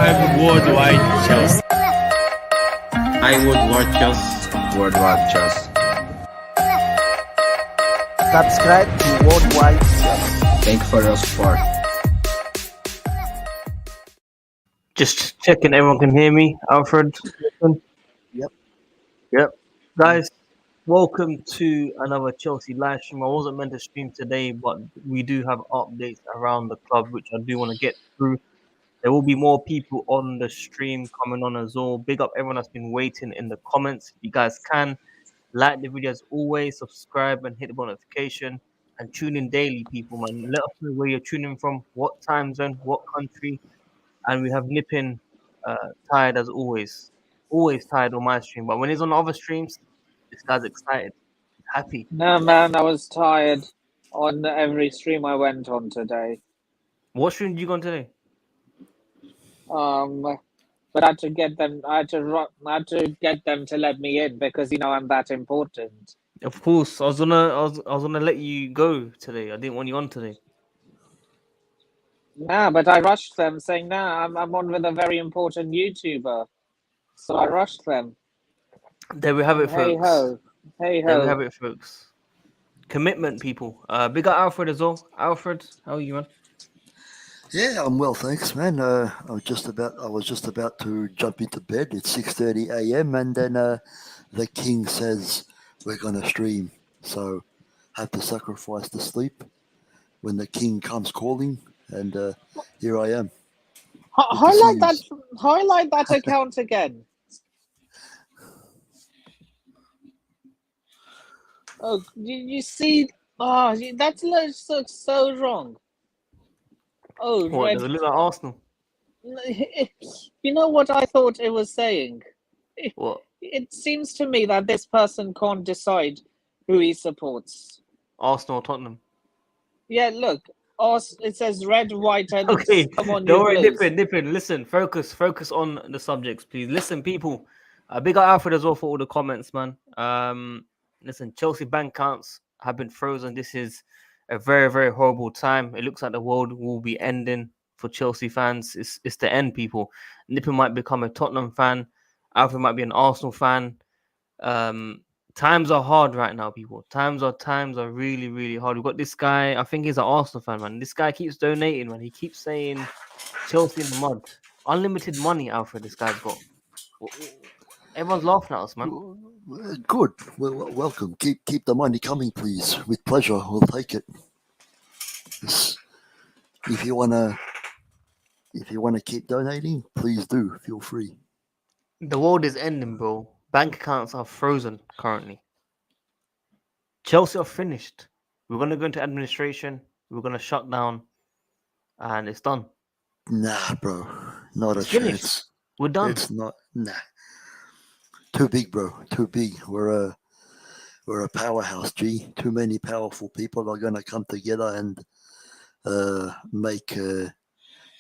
Subscribe WorldWideChels. I WorldWideChels. WorldWideChels. Subscribe to WorldWideChels. Thank you for your support. Just checking everyone can hear me. Alfred? Yep. Guys, welcome to another Chelsea live stream. I wasn't meant to stream today, but we do have updates around the club, which I do want to get through. There will be more people on the stream coming on as well. Big up everyone that's been waiting in the comments. If you guys can, like the video as always, subscribe and hit the bell notification. And tune in daily, people, man. Let us know where you're tuning from, what time zone, what country. And we have Nippin tired as always. Always tired on my stream. But when he's on other streams, this guy's excited. Happy. No, man, I was tired on every stream I went on today. What stream did you go on today? But I had to get them. I had to get them to let me in because I'm that important. Of course, I was gonna let you go today. I didn't want you on today. Yeah, but I rushed them, saying, "Nah, I'm on with a very important YouTuber," so I rushed them. There we have it, folks. Hey ho, hey ho. There we have it, folks. Commitment, people. Big up Alfred as well. Alfred, how are you, man? Yeah, I'm well, thanks, man. I was just about to jump into bed. It's 6:30 a.m. and then the king says we're gonna stream, so have to sacrifice the sleep when the king comes calling, and here I am. Highlight that account again. Oh, you see? Oh, that looks so wrong. Oh, What? Does it look like Arsenal? You know what I thought it was saying? What? It seems to me that this person can't decide who he supports. Arsenal or Tottenham? Yeah, look. It says red, white, and okay. Come on, don't worry, Nippin. Listen, focus on the subjects, please. Listen, people. Big up Alfred as well for all the comments, man. Listen, Chelsea bank accounts have been frozen. This is a very, very horrible time. It looks like the world will be ending for Chelsea fans. It's the end, people. Nippin might become a Tottenham fan. Alfred might be an Arsenal fan. Times are hard right now, people. Times are really, really hard. We've got this guy. I think he's an Arsenal fan, man. This guy keeps donating, man. He keeps saying Chelsea in the mud. Unlimited money, Alfred. This guy's got. Everyone's laughing at us, man. Good. Well, welcome. Keep the money coming, please. With pleasure, we'll take it. If you wanna keep donating, please do. Feel free. The world is ending, bro. Bank accounts are frozen currently. Chelsea are finished. We're gonna go into administration. We're gonna shut down, and it's done. Nah, bro. Not It's a finished. chance. We're done. It's not. Nah. Too big, bro. Too big. We're a powerhouse, G. Too many powerful people are gonna come together and make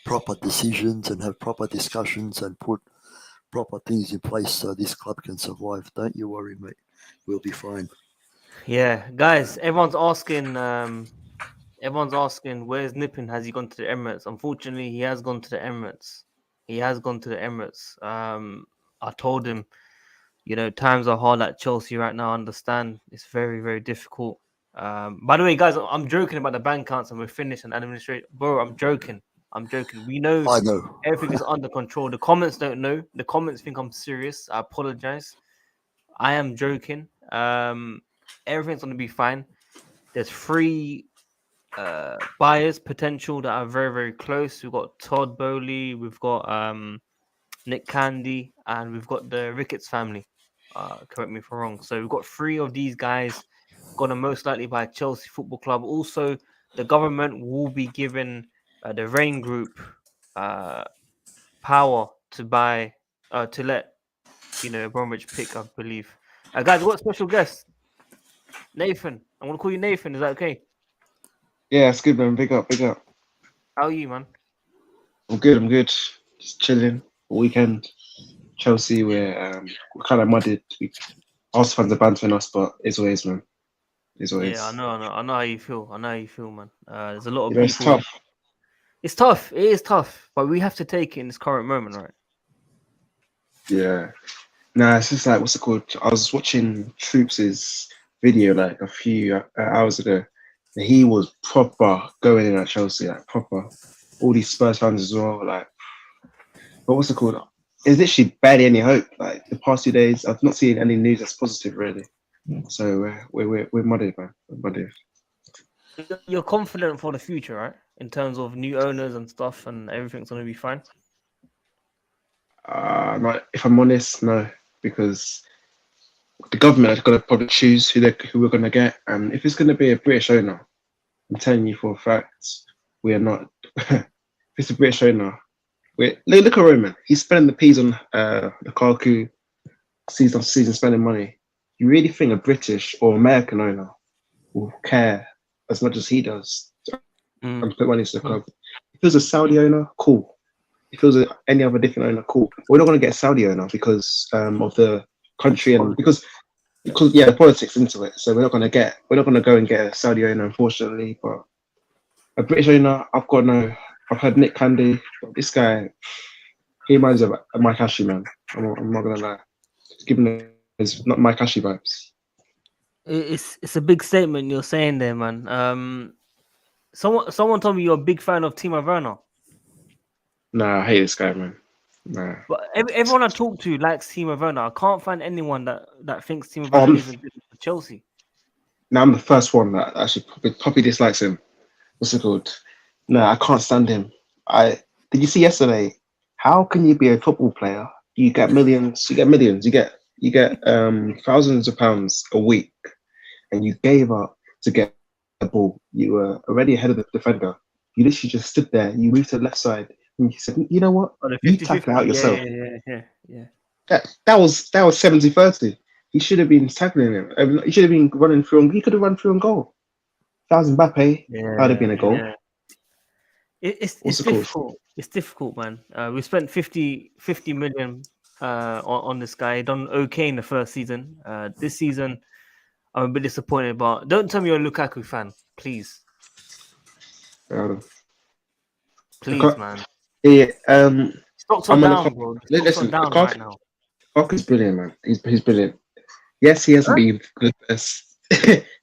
proper decisions and have proper discussions and put proper things in place so this club can survive. Don't you worry, mate. We'll be fine. Yeah, guys. Everyone's asking. Where's Nippin? Has he gone to the Emirates? Unfortunately, he has gone to the Emirates. I told him, times are hard at Chelsea right now. I understand it's very, very difficult. By the way, guys, I'm joking about the bank accounts and we're finished and administration. Bro, I'm joking. We know. I know. Everything is under control. The comments don't know. The comments think I'm serious. I apologize. I am joking. Everything's going to be fine. There's 3 buyers potential that are very, very close. We've got Todd, Boehly. We've got Nick Candy. And we've got the Ricketts family. Correct me if I'm wrong. So we've got 3 of these guys going to most likely buy Chelsea Football Club. Also, the government will be given the Raine Group power to buy, to let Bromwich pick, I believe. Guys, what special guest? Nathan. I'm gonna call you Nathan. Is that okay? Yeah, it's good, man. Big up. How are you, man? I'm good. Just chilling. Weekend. Chelsea, we're kind of mudded. Arsenal fans are bantering us, but it's always, man. It's always. Yeah, I know how you feel. Man. There's a lot of It's people. tough. It's tough. It is tough, but we have to take it in this current moment, right? Yeah. Nah, it's just like, what's it called? I was watching Troops' video like a few hours ago, and he was proper going in at Chelsea, like proper. All these Spurs fans as well, like. But what's it called? There's literally barely any hope. Like the past 2 days, I've not seen any news that's positive really. So we're muddied, man. We're muddied. You're confident for the future, right? In terms of new owners and stuff, and everything's gonna be fine. If I'm honest, no, because the government has got to probably choose who we're going to get, and if it's going to be a British owner, I'm telling you for a fact, we are not. If it's a British owner, look at Roman. He's spending the peas on Lukaku, season after season, spending money. You really think a British or American owner will care as much as he does and put money into the club? If it was a Saudi owner, cool. If it was any other different owner, cool. We're not going to get a Saudi owner because of the country and because the politics into it. So we're not going to go and get a Saudi owner, unfortunately. But a British owner, I've heard Nick Candy. This guy, he reminds me of Mike Ashley, man. I'm not going to lie. It's giving his not Mike Ashley vibes. It's a big statement you're saying there, man. Someone told me you're a big fan of Timo Werner. Nah, I hate this guy, man. Nah. But everyone I talk to likes Timo Werner. I can't find anyone that thinks Timo Werner isn't good for Chelsea. Now I'm the first one that actually probably dislikes him. What's it called? No, I can't stand him. Did you see yesterday? How can you be a football player? You get millions. You get thousands of pounds a week, and you gave up to get the ball. You were already ahead of the defender. You literally just stood there. You moved to the left side. And you said, you know what? You tackle out yourself. Yeah. That was 70-30. He should have been tackling him. He should have been running through. He could have run through and goal. That was Mbappe. That would have been a goal. Yeah. It's difficult. It's difficult, man. We spent 50 million on this guy. Done okay in the first season. This season, I'm a bit disappointed. But don't tell me you're a Lukaku fan, please. Please, man. Yeah. Stocks are down, bro. Listen, down right now. Lukaku's brilliant, man. He's brilliant. Yes, he hasn't been the best.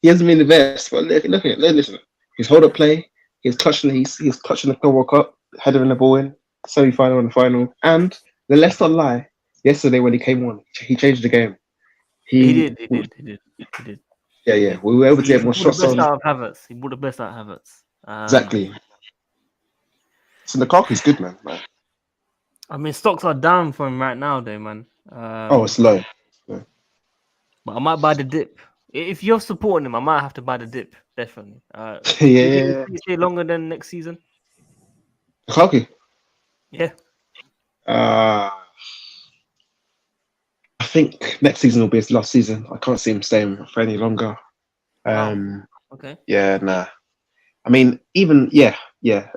He hasn't been the best. But listen. His hold up play. He's clutching the World Cup, heading the ball in, semi-final and the final. And let's not lie. Yesterday when he came on, he changed the game. He did. Yeah. We were able to get more shots on. He brought the best out of Havertz. Exactly. So Lukaku's good, man. I mean, stocks are down for him right now, though, man. It's low. But I might buy the dip. If you're supporting him, I might have to buy the dip, definitely. Yeah. You stay longer than next season? Lukaku? Yeah. I think next season will be his last season. I can't see him staying for any longer. Okay. Yeah, nah. I mean, even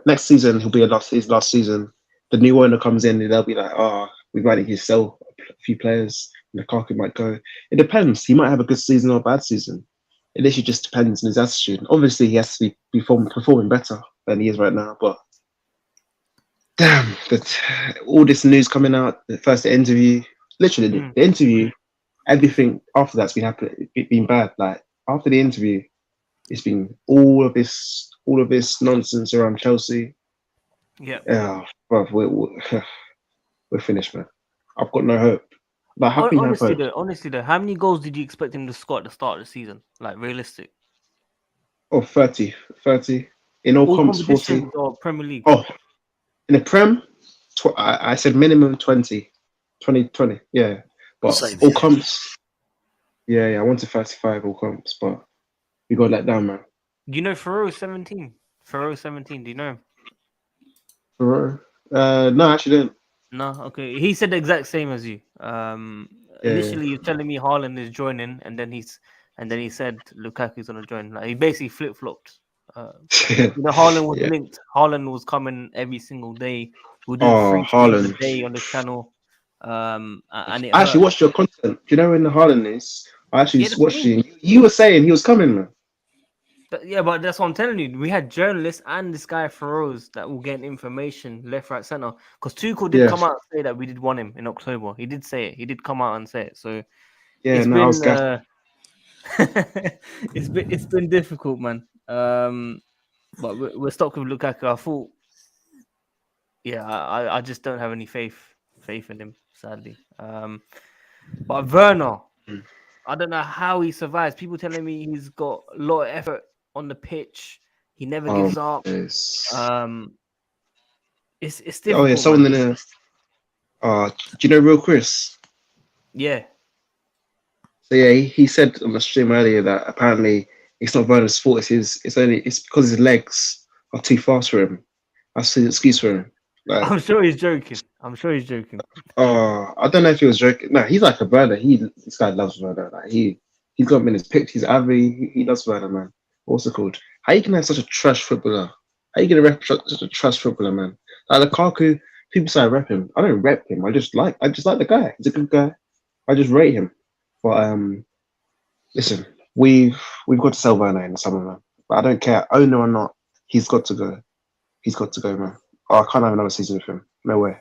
next season he'll be his last season. The new owner comes in and they'll be like, we might need to sell a few players. Lukaku might go. It depends. He might have a good season or a bad season. It literally just depends on his attitude. Obviously, he has to be performing better than he is right now. But damn, all this news coming out. The interview, literally the interview, everything after that's been bad. Like after the interview, it's been all of this nonsense around Chelsea. Yeah. Bro, we're finished, man. I've got no hope. Like, honestly though, how many goals did you expect him to score at the start of the season? Like realistic? 30 in all comps, 40 or Premier League. In the Prem, I said minimum 20, yeah. But all comps, I wanted 35 all comps, but we got let down, man. Do you know Ferro 17? Ferro 17, do you know him? Ferro? No, I actually didn't. No, okay. He said the exact same as you. Initially, he was telling me Haaland is joining, and then he said Lukaku's gonna join. Like he basically flip flopped. Haaland was linked. Haaland was coming every single day. We did Haaland a day on the channel. And I actually watched your content. Do you know when the Haaland is? I actually watched you. You were saying he was coming, man. Yeah, but that's what I'm telling you. We had journalists and this guy Feroz that will get information left, right, center. Because Tuchel did Yeah, come out and say that we did want him in October. He did say it. He did come out and say it. So yeah. it's No, I was been gassed. it's been difficult, man. But we're stuck with Lukaku. I thought, yeah, I just don't have any faith in him, sadly. But Werner, Mm. I don't know how he survives. People telling me he's got a lot of effort on the pitch. He never Oh, gives up. yes. It's Oh yeah, difficult, someone man. in there. Do you know Real Chris? Yeah. So yeah, he said on the stream earlier that apparently it's not Werner's fault. It's because his legs are too fast for him. That's his excuse for him. Like, I'm sure he's joking. I'm sure he's joking. I don't know if he was joking. No, he's like a brother. This guy loves Werner. Like he's got him in his picture. He's average. He loves Werner, man. What's it called? How you can have such a trash footballer? How you gonna rep such a trash footballer, man? Like Lukaku, people say I rep him. I don't rep him. I just like the guy. He's a good guy. I just rate him. But listen, we've got to sell Werner in the summer, man. But I don't care, owner or not. He's got to go. He's got to go, man. Oh, I can't have another season with him. No way.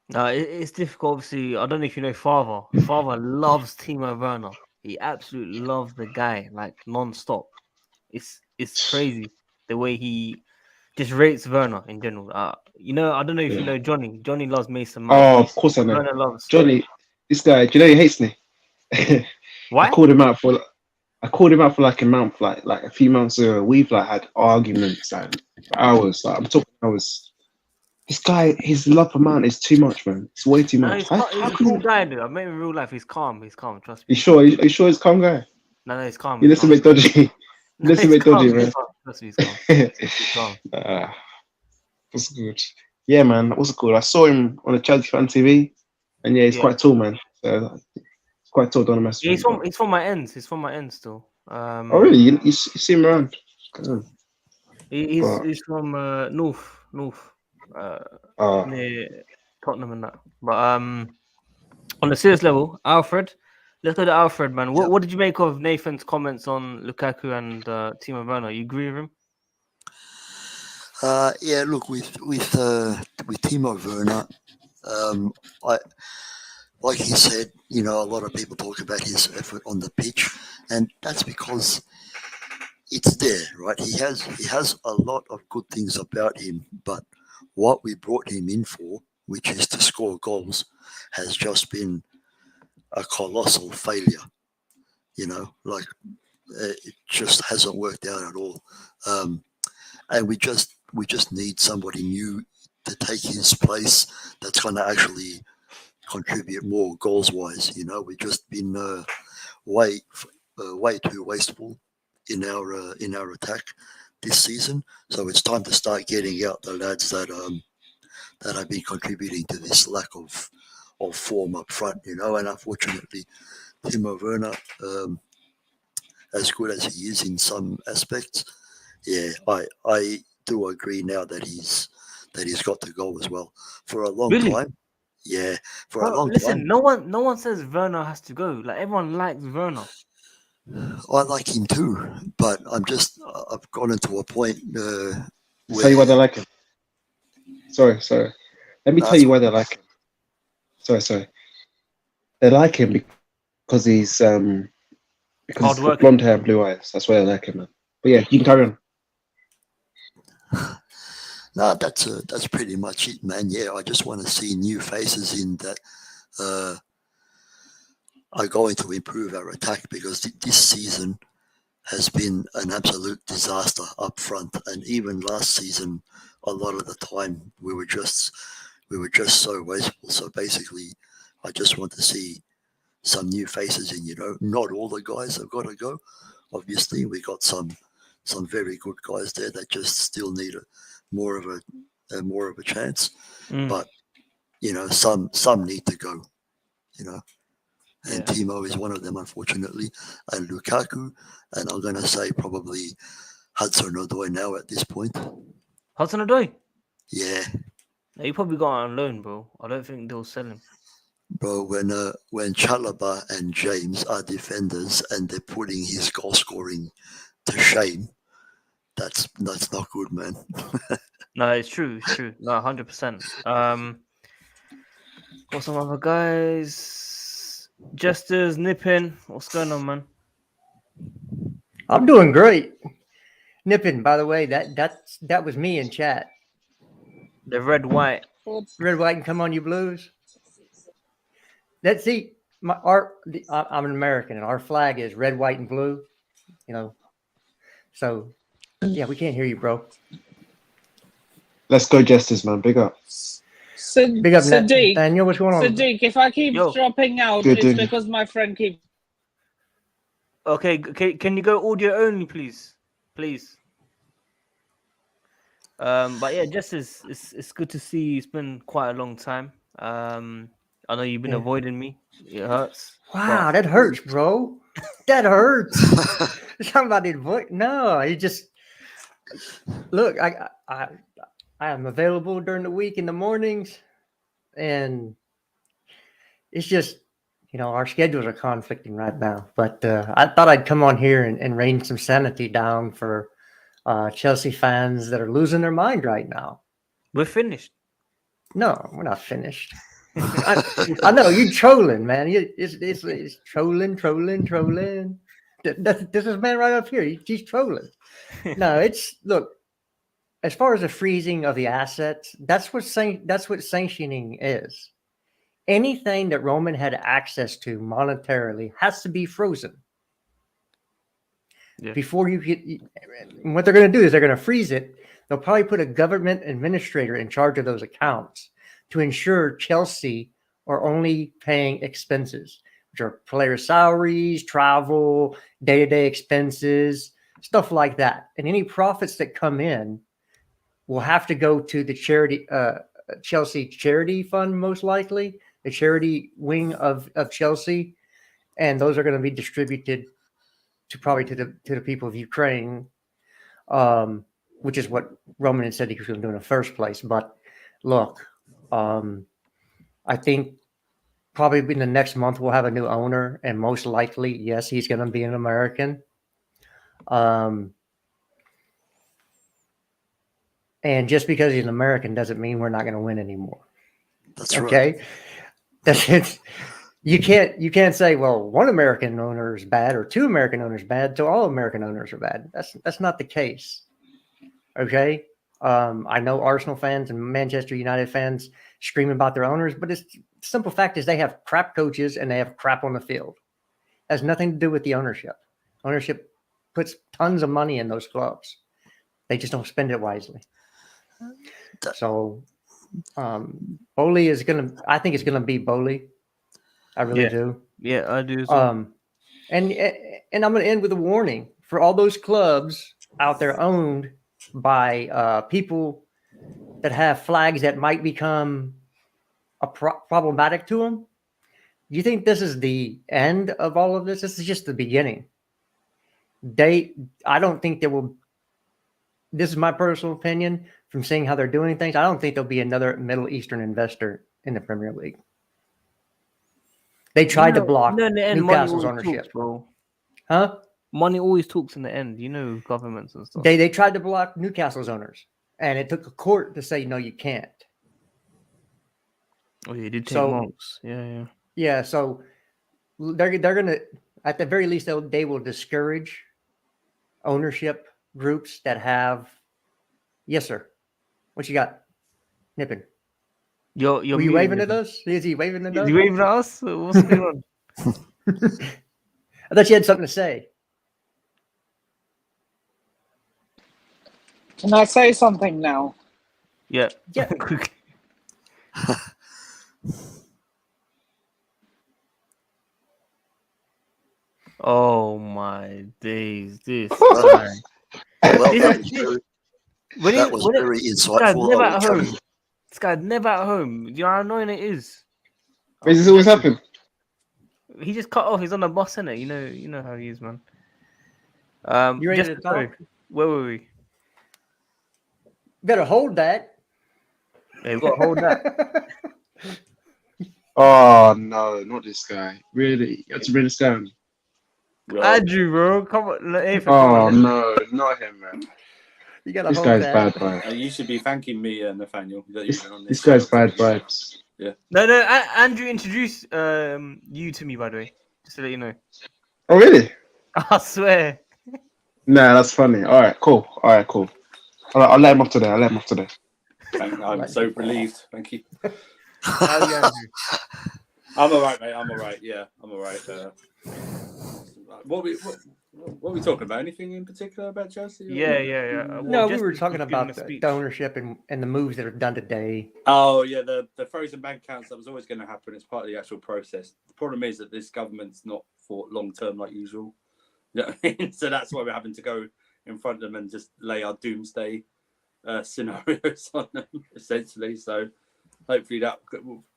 No, it's difficult. Obviously, I don't know if you know Father. Father loves Timo Werner. He absolutely loves the guy like non-stop. It's crazy the way he just rates Werner in general. I don't know if you Yeah. know Johnny. Johnny loves Mason Mount. Oh, of course I know. Werner loves. Johnny, this guy. Do you know he hates me? I Why? called him out for like a month, like a few months ago. We've like had arguments like for hours. Like I'm talking hours. This guy, his love for man is too much, man. It's way too No, much. he's a cool guy, dude. I've met him in real life. He's calm. He's calm. Trust me. You sure? Are you sure he's a calm guy? No, he's calm. You He's listen calm. a bit dodgy. You No, listen a he's bit dodgy, calm. He's man. calm. Trust me, he's calm. He's calm. That's good. Yeah, man. What's it called? I saw him on the Chelsea fan TV, and yeah, he's Yeah. quite tall, man. So he's quite tall. Don't mess Yeah, with him. he's from my ends. He's from my ends still. Oh, really? You see him around? But, He's from north, near Tottenham and that. But on a serious level, Alfred, let's go to Alfred, man. What did you make of Nathan's comments on Lukaku and Timo Werner? You agree with him? Yeah, look, with Timo Werner, like he said, a lot of people talk about his effort on the pitch, and that's because it's there, right? He has a lot of good things about him, but what we brought him in for, which is to score goals, has just been a colossal failure. It just hasn't worked out at all, and we just need somebody new to take his place that's going to actually contribute more goals wise. We've just been way too wasteful in our attack this season. So it's time to start getting out the lads that have been contributing to this lack of form up front. And unfortunately, Timo Werner, as good as he is in some aspects, yeah, I do agree now that he's got to go as well for a long time. Yeah, for a long listen, time. no one says Werner has to go. Like everyone likes Werner. I like him too, but I've gotten to a point where... tell you why they like him. Sorry. Let me tell you why they like him. Sorry. They like him because he's because he's got blonde hair and blue eyes. That's why they like him, man. But yeah, you can carry on. No, that's pretty much it, man. Yeah, I just want to see new faces in that are going to improve our attack, because this season has been an absolute disaster up front, and even last season, a lot of the time we were just so wasteful. So basically, I just want to see some new faces in. Not all the guys have got to go. Obviously, we got some very good guys there that just still need more of a chance. But some need to go. And Timo is one of them, unfortunately, and Lukaku, and I'm going to say probably Hudson-Odoi now at this point. Hudson-Odoi? Yeah. He probably got on loan, bro. I don't think they'll sell him. Bro, when Chalobah and James are defenders and they're putting his goal scoring to shame, that's not good, man. No, it's true. It's true. No, 100%. Got some other guys. Jesters, Nippin. What's going on, man? I'm doing great. Nippin, by the way, that was me in chat. The red, white. Red, white, and come on, you blues. I'm an American, and our flag is red, white, and blue. You know, so yeah, we can't hear you, bro. Let's go, Jesters, man. Big up. Big up, Sadiq. Daniel. What's going on? Sadiq, if I keep Yo. dropping out, Good, it's dude. because my friend keeps. Okay, can you go audio only, please? Please. But yeah, just it's good to see you. It's been quite a long time. I know you've been Yeah. avoiding me. It hurts. Wow, that hurts, bro. That hurts. Talking about the voice. No, you just look. I am available during the week in the mornings, and it's just our schedules are conflicting right now. But I thought I'd come on here and rain some sanity down for Chelsea fans that are losing their mind right now. We're finished. No, we're not finished. I know you're trolling, man. It's trolling. This is man right up here. He's trolling. No, look. As far as the freezing of the assets, that's what sanctioning is. Anything that Roman had access to monetarily has to be frozen. Yeah. Before you get, and what they're going to do is they're going to freeze it. They'll probably put a government administrator in charge of those accounts to ensure Chelsea are only paying expenses, which are player salaries, travel, day-to-day expenses, stuff like that. And any profits that come in will have to go to the charity, Chelsea charity fund, most likely, the charity wing of Chelsea. And those are going to be distributed to the people of Ukraine, which is what Roman had said he was going to do in the first place. But look, I think probably in the next month we'll have a new owner, and most likely, yes, he's going to be an American. And just because he's an American doesn't mean we're not going to win anymore. That's right. Okay, that's it. You can't say, well, one American owner is bad or two American owners bad, so all American owners are bad. That's not the case. Okay. I know Arsenal fans and Manchester United fans scream about their owners, but the simple fact is they have crap coaches and they have crap on the field. It has nothing to do with the ownership. Ownership puts tons of money in those clubs. They just don't spend it wisely. So Boehly I think it's gonna be Boehly. I really do. Yeah, I do as well. And I'm gonna end with a warning for all those clubs out there owned by people that have flags that might become problematic to them. You think this is the end of all of this? This is just the beginning. I don't think there will. This is my personal opinion from seeing how they're doing things. I don't think there'll be another Middle Eastern investor in the Premier League. They tried to block Newcastle's ownership. Talks, bro. Huh? Money always talks in the end, governments and stuff. They tried to block Newcastle's owners, and it took a court to say no, you can't. Oh, yeah, did take months. Yeah. Yeah, so they're gonna, at the very least, they will discourage ownership groups that have. Yes, sir. What you got, Nippin? Were you waving at us? Is he waving at us? Is he waving at us? What's going on? I thought you had something to say. Can I say something now? Yeah. Yeah. Oh my days! This Well, guy. that was very insightful. Never at home. This guy's never at home. You know how annoying it is. Wait, does this always happen? He just cut off. He's on the bus, innit? You know how he is, man. You ready to talk? Where were we? Better hold that. Yeah, you got to hold that. Oh no, not this guy. Really? You have to bring this down. Andrew, bro, come on. Nathan, come Oh on. no, not him, man. You gotta This hold guy's that. bad vibes. You should be thanking me, Nathaniel. That you've been on This show guy's to bad get you- vibes. No, Andrew introduced you to me, by the way, just to let you know. Oh really? I swear. Nah, that's funny. All right, cool. I'll let him off today. I'm so relieved. Thank you. How are you, Andrew? I'm all right, mate. I'm all right. Yeah, I'm all right. What are we talking about? Anything in particular about Chelsea? Yeah. Well, No, we just were was talking giving about a the speech. ownership and the moves that are done today. Oh yeah, the frozen bank accounts. That was always going to happen. It's part of the actual process. The problem is that this government's not for long term like usual. You know what I mean? So that's why we're having to go in front of them and just lay our doomsday scenarios on them, essentially. So hopefully that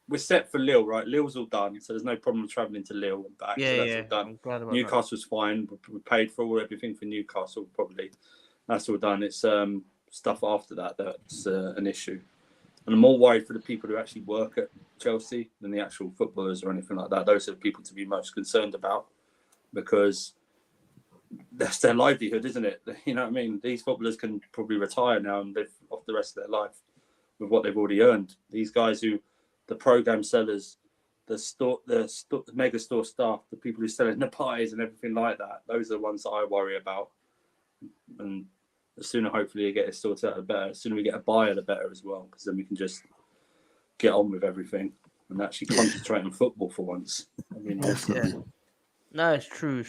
we're set for Lille, right? Lille's all done, so there's no problem travelling to Lille and back. Yeah, so that's yeah. all done. I'm glad about Newcastle's fine. We paid for everything for Newcastle, probably. That's all done. It's stuff after that's an issue. And I'm more worried for the people who actually work at Chelsea than the actual footballers or anything like that. Those are the people to be most concerned about, because that's their livelihood, isn't it? You know what I mean? These footballers can probably retire now and live off the rest of their life with what they've already earned. These guys who, the program sellers, the mega store staff, the people who are selling the pies and everything like that, those are the ones that I worry about. And the sooner, hopefully, you get it sorted out, the better. The sooner we get a buyer, the better as well, because then we can just get on with everything and actually concentrate on football for once. I mean, Definitely. No, it's true.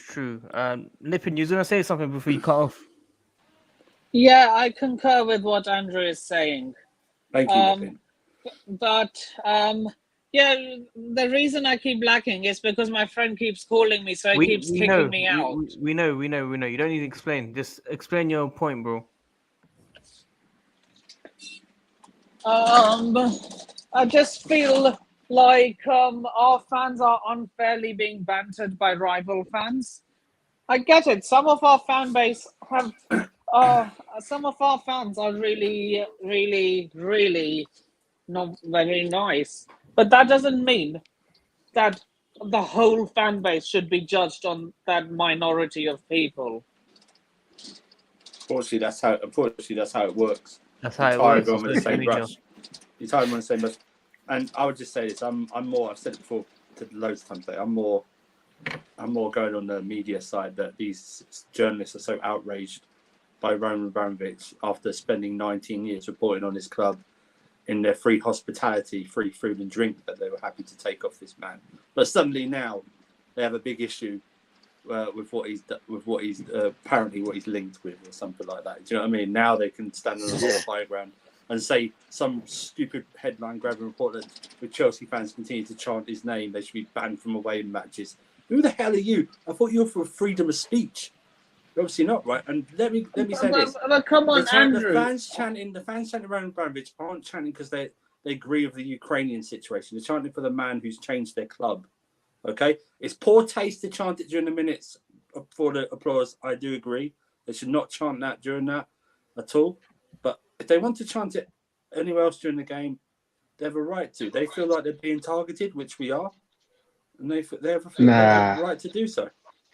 Nippin, you was gonna say something before you cut off. Yeah, I concur with what Andrew is saying. thank you, Nippin. But yeah, the reason I keep lacking is because my friend keeps calling me, so he keeps kicking me out. We know. You don't need to explain. Just explain your point, bro. I just feel like our fans are unfairly being bantered by rival fans. I get it. Some of our fan base have, some of our fans are really, really, really not very nice. But that doesn't mean that the whole fan base should be judged on that minority of people. Unfortunately, that's how it works. That's how it tie works. everyone with the Social same media. brush. You tie everyone with the same brush. And I would just say this: I'm more. I've said it before, loads of times today. I'm more going on the media side that these journalists are so outraged by Roman Abramovich after spending 19 years reporting on his club in their free hospitality, free food and drink, that they were happy to take off this man. But suddenly now they have a big issue with what he's apparently what he's linked with or something like that. Do you know what I mean? Now they can stand on a high ground and say some stupid headline-grabbing report that if Chelsea fans continue to chant his name, they should be banned from away matches. Who the hell are you? I thought you were for freedom of speech. You're obviously not, right? And let me say this: But come on, Andrew. the fans chanting around Abramovich aren't chanting because they agree with the Ukrainian situation. They're chanting for the man who's changed their club. Okay, it's poor taste to chant it during the minutes for the applause. I do agree. They should not chant that during that at all. But if they want to chant it anywhere else during the game, they have a right to. They feel like they're being targeted, which we are, and they have a right to do so. If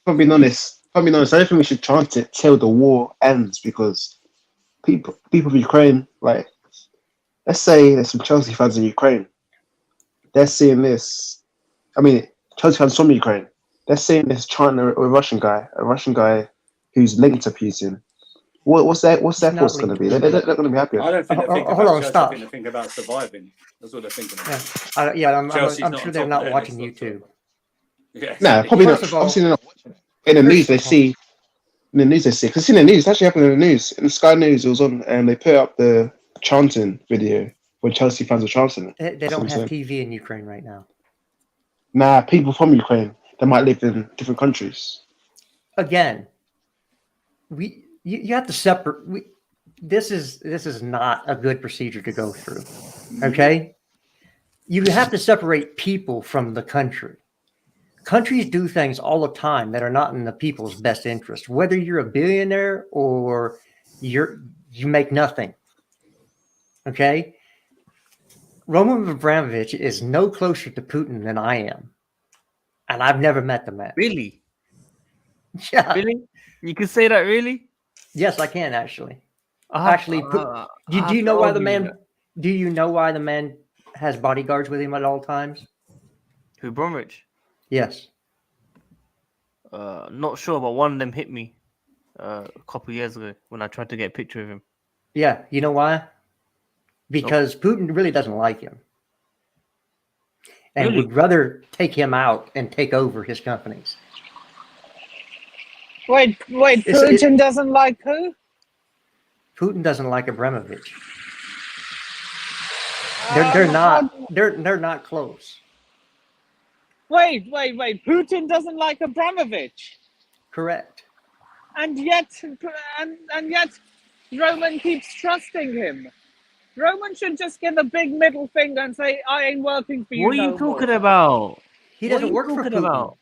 I'm being honest, I don't think we should chant it till the war ends, because people of Ukraine, like, let's say there's some Chelsea fans in Ukraine, they're seeing this. I mean, Chelsea fans from Ukraine, they're seeing this chanting a Russian guy who's linked to Putin. What's their thoughts going to be? They're not going to be happy. I don't think they think hold about on, Chelsea. stop. I think they think about surviving. That's what they're thinking about. I'm sure they're not watching YouTube. Yeah, Nah, probably not. First of all- Obviously, they're not watching. In the news, they see. In the news, they see. Because it's in the news. It's actually happened in the news. In the Sky News, it was on, and they put up the chanting video when Chelsea fans were chanting it. They don't That's what have I'm TV in Ukraine right now. Nah, people from Ukraine, they might live in different countries. Again, you have to separate. This is not a good procedure to go through. Okay, you have to separate people from the country. Countries do things all the time that are not in the people's best interest, whether you're a billionaire or you make nothing. Okay, Roman Abramovich is no closer to Putin than I am, and I've never met the man. Really? Yeah. Really? You can say that, really? Yes, I can actually. I have- Actually, I Do have you to know why the argue with man? that. Do you know why the man has bodyguards with him at all times? Who, Bromwich? Yes. Not sure, but one of them hit me a couple of years ago when I tried to get a picture of him. Yeah. You know why? Because Putin really doesn't like him, and Really? would rather take him out and take over his companies. Wait, It's- Putin doesn't like who? Putin doesn't like Abramovich. They're not close. Wait. Putin doesn't like Abramovich, Correct. and yet Roman keeps trusting him. Roman should just give a big middle finger and say, "I ain't working for you." What are you no talking more. about? He What are doesn't you work for talking Putin. about?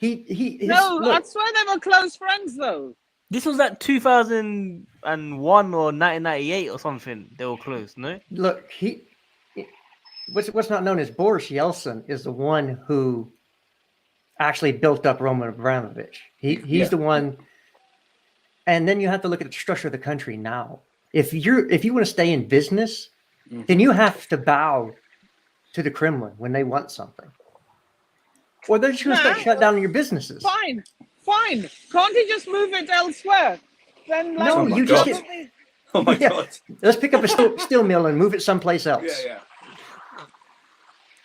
No, Look, I swear they were close friends though. This was like 2001 or 1998 or something. They were close, no? look, what's not known as Boris Yeltsin is the one who actually built up Roman Abramovich. He's the one. And then you have to look at the structure of the country now. If you want to stay in business, then you have to bow to the Kremlin when they want something, or they're just going to start shut down your businesses. Fine. Can't he just move it elsewhere? Then like, No, my you just God. get. Oh my Yeah. God. Let's pick up a steel mill and move it someplace else. Yeah.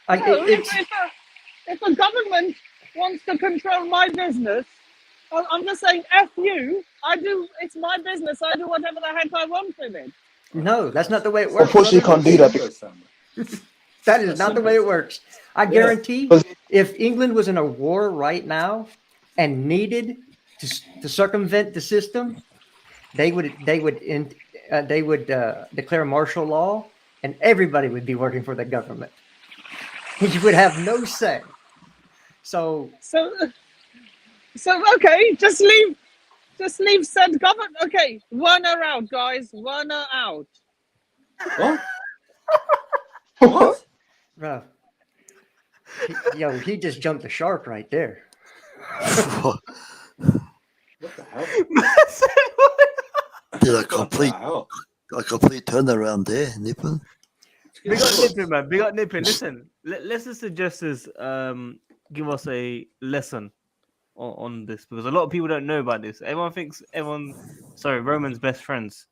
No, if a government wants to control my business, I'm just saying, F you. It's my business. I do whatever the heck I want with it. No, that's not the way it works. Unfortunately, you can't do that. That is not the way it works. I guarantee if England was in a war right now and needed to circumvent the system, they would declare martial law, and everybody would be working for the government. You would have no say. So Okay, just leave said government. Okay, Werner out, guys. Werner out. What? What? bro, he just jumped the shark right there. What the hell? Did a What the complete hell? turnaround there, Nippon. Big up Nippin, man. Big up Nippin. Listen, let's just suggest this. Give us a lesson on this, because a lot of people don't know about this. Everyone thinks Roman's best friends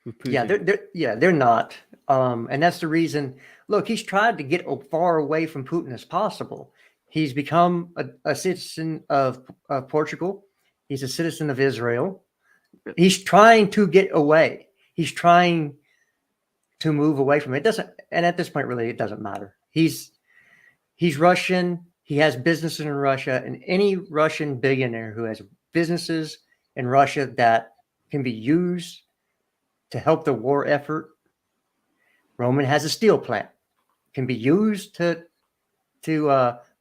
with Putin. They're not. And that's the reason. Look, he's tried to get as far away from Putin as possible. He's become a citizen of Portugal. He's a citizen of Israel. He's trying to get away. He's trying to move away from it. And at this point, really, it doesn't matter. He's Russian. He has businesses in Russia, and any Russian billionaire who has businesses in Russia that can be used to help the war effort. Roman has a steel plant, can be used to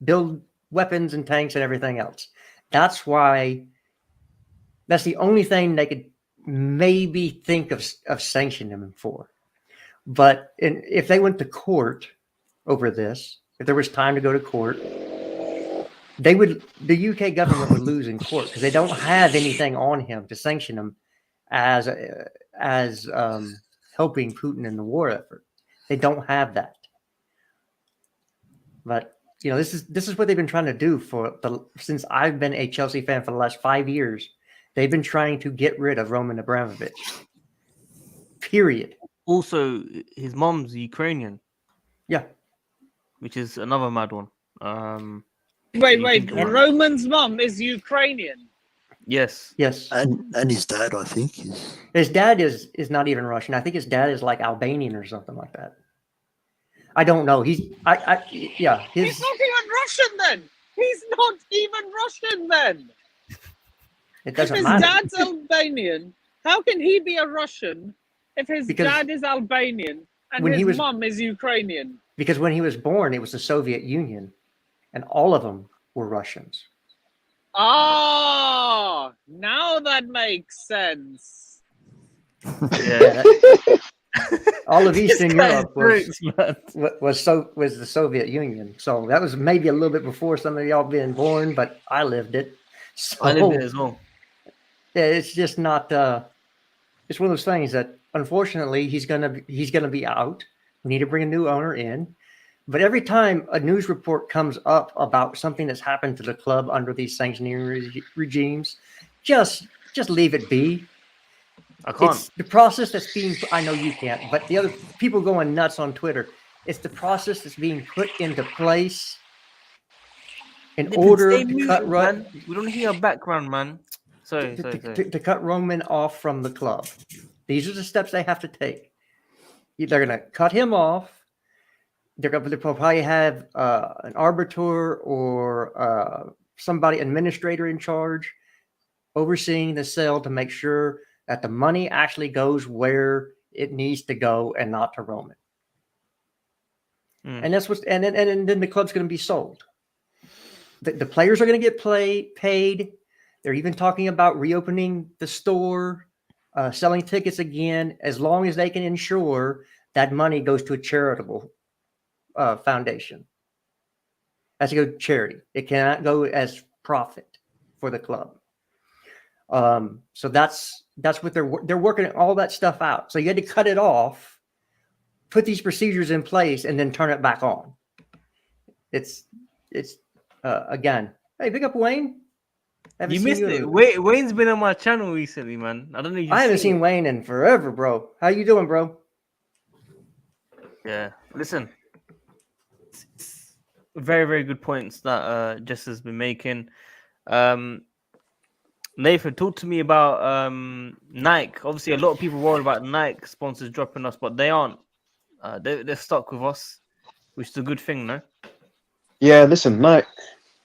build weapons and tanks and everything else. That's the only thing they could maybe think of sanctioning him for. But if they went to court over this, if there was time to go to court, the UK government would lose in court because they don't have anything on him to sanction him as helping Putin in the war effort. They don't have that. But this is what they've been trying to do since I've been a Chelsea fan for the last 5 years. They've been trying to get rid of Roman Abramovich. Period. Also, his mom's Ukrainian. Yeah. Which is another mad one. Wait. Roman's mum is Ukrainian. Yes. And his dad, I think, is. His dad is not even Russian. I think his dad is like Albanian or something like that. I don't know. He's not even Russian then. He's not even Russian then. It doesn't if his matter. dad's Albanian, how can he be a Russian if his dad is Albanian and his mum is Ukrainian? Because when he was born, it was the Soviet Union, and all of them were Russians. Ah, now that makes sense. Yeah. All of Eastern Europe was the Soviet Union. So that was maybe a little bit before some of y'all being born, but I lived it. So I live it as well. yeah, it's just not. It's one of those things that unfortunately he's gonna be out. We need to bring a new owner in. But every time a news report comes up about something that's happened to the club under these sanctioning regimes, just leave it be. I can't. It's the process that's being. I know you can't, but the other people going nuts on Twitter. It's the process that's being put into place in Nippon, order stay to muted, cut man. We don't hear your background, man. Sorry. to cut Roman off from the club. These are the steps they have to take. They're going to cut him off. They'll probably have an arbiter or somebody, administrator in charge, overseeing the sale to make sure that the money actually goes where it needs to go and not to Roman. And that's what's and then the club's going to be sold. The players are going to get paid. They're even talking about reopening the store, selling tickets again, as long as they can ensure that money goes to a charitable foundation. Has to go to charity. It cannot go as profit for the club. So that's what they're working all that stuff out. So you had to cut it off, put these procedures in place, and then turn it back on. It's again. Hey, pick up Wayne. You missed it. Wayne's been on my channel recently, man. I don't know if I haven't seen Wayne in forever, bro. How you doing, bro? Yeah. Listen. It's very, very good points that Jess has been making. Nathan, talk to me about Nike. Obviously, a lot of people worry about Nike sponsors dropping us, but they aren't. They're stuck with us, which is a good thing, no? Yeah, listen, Nike,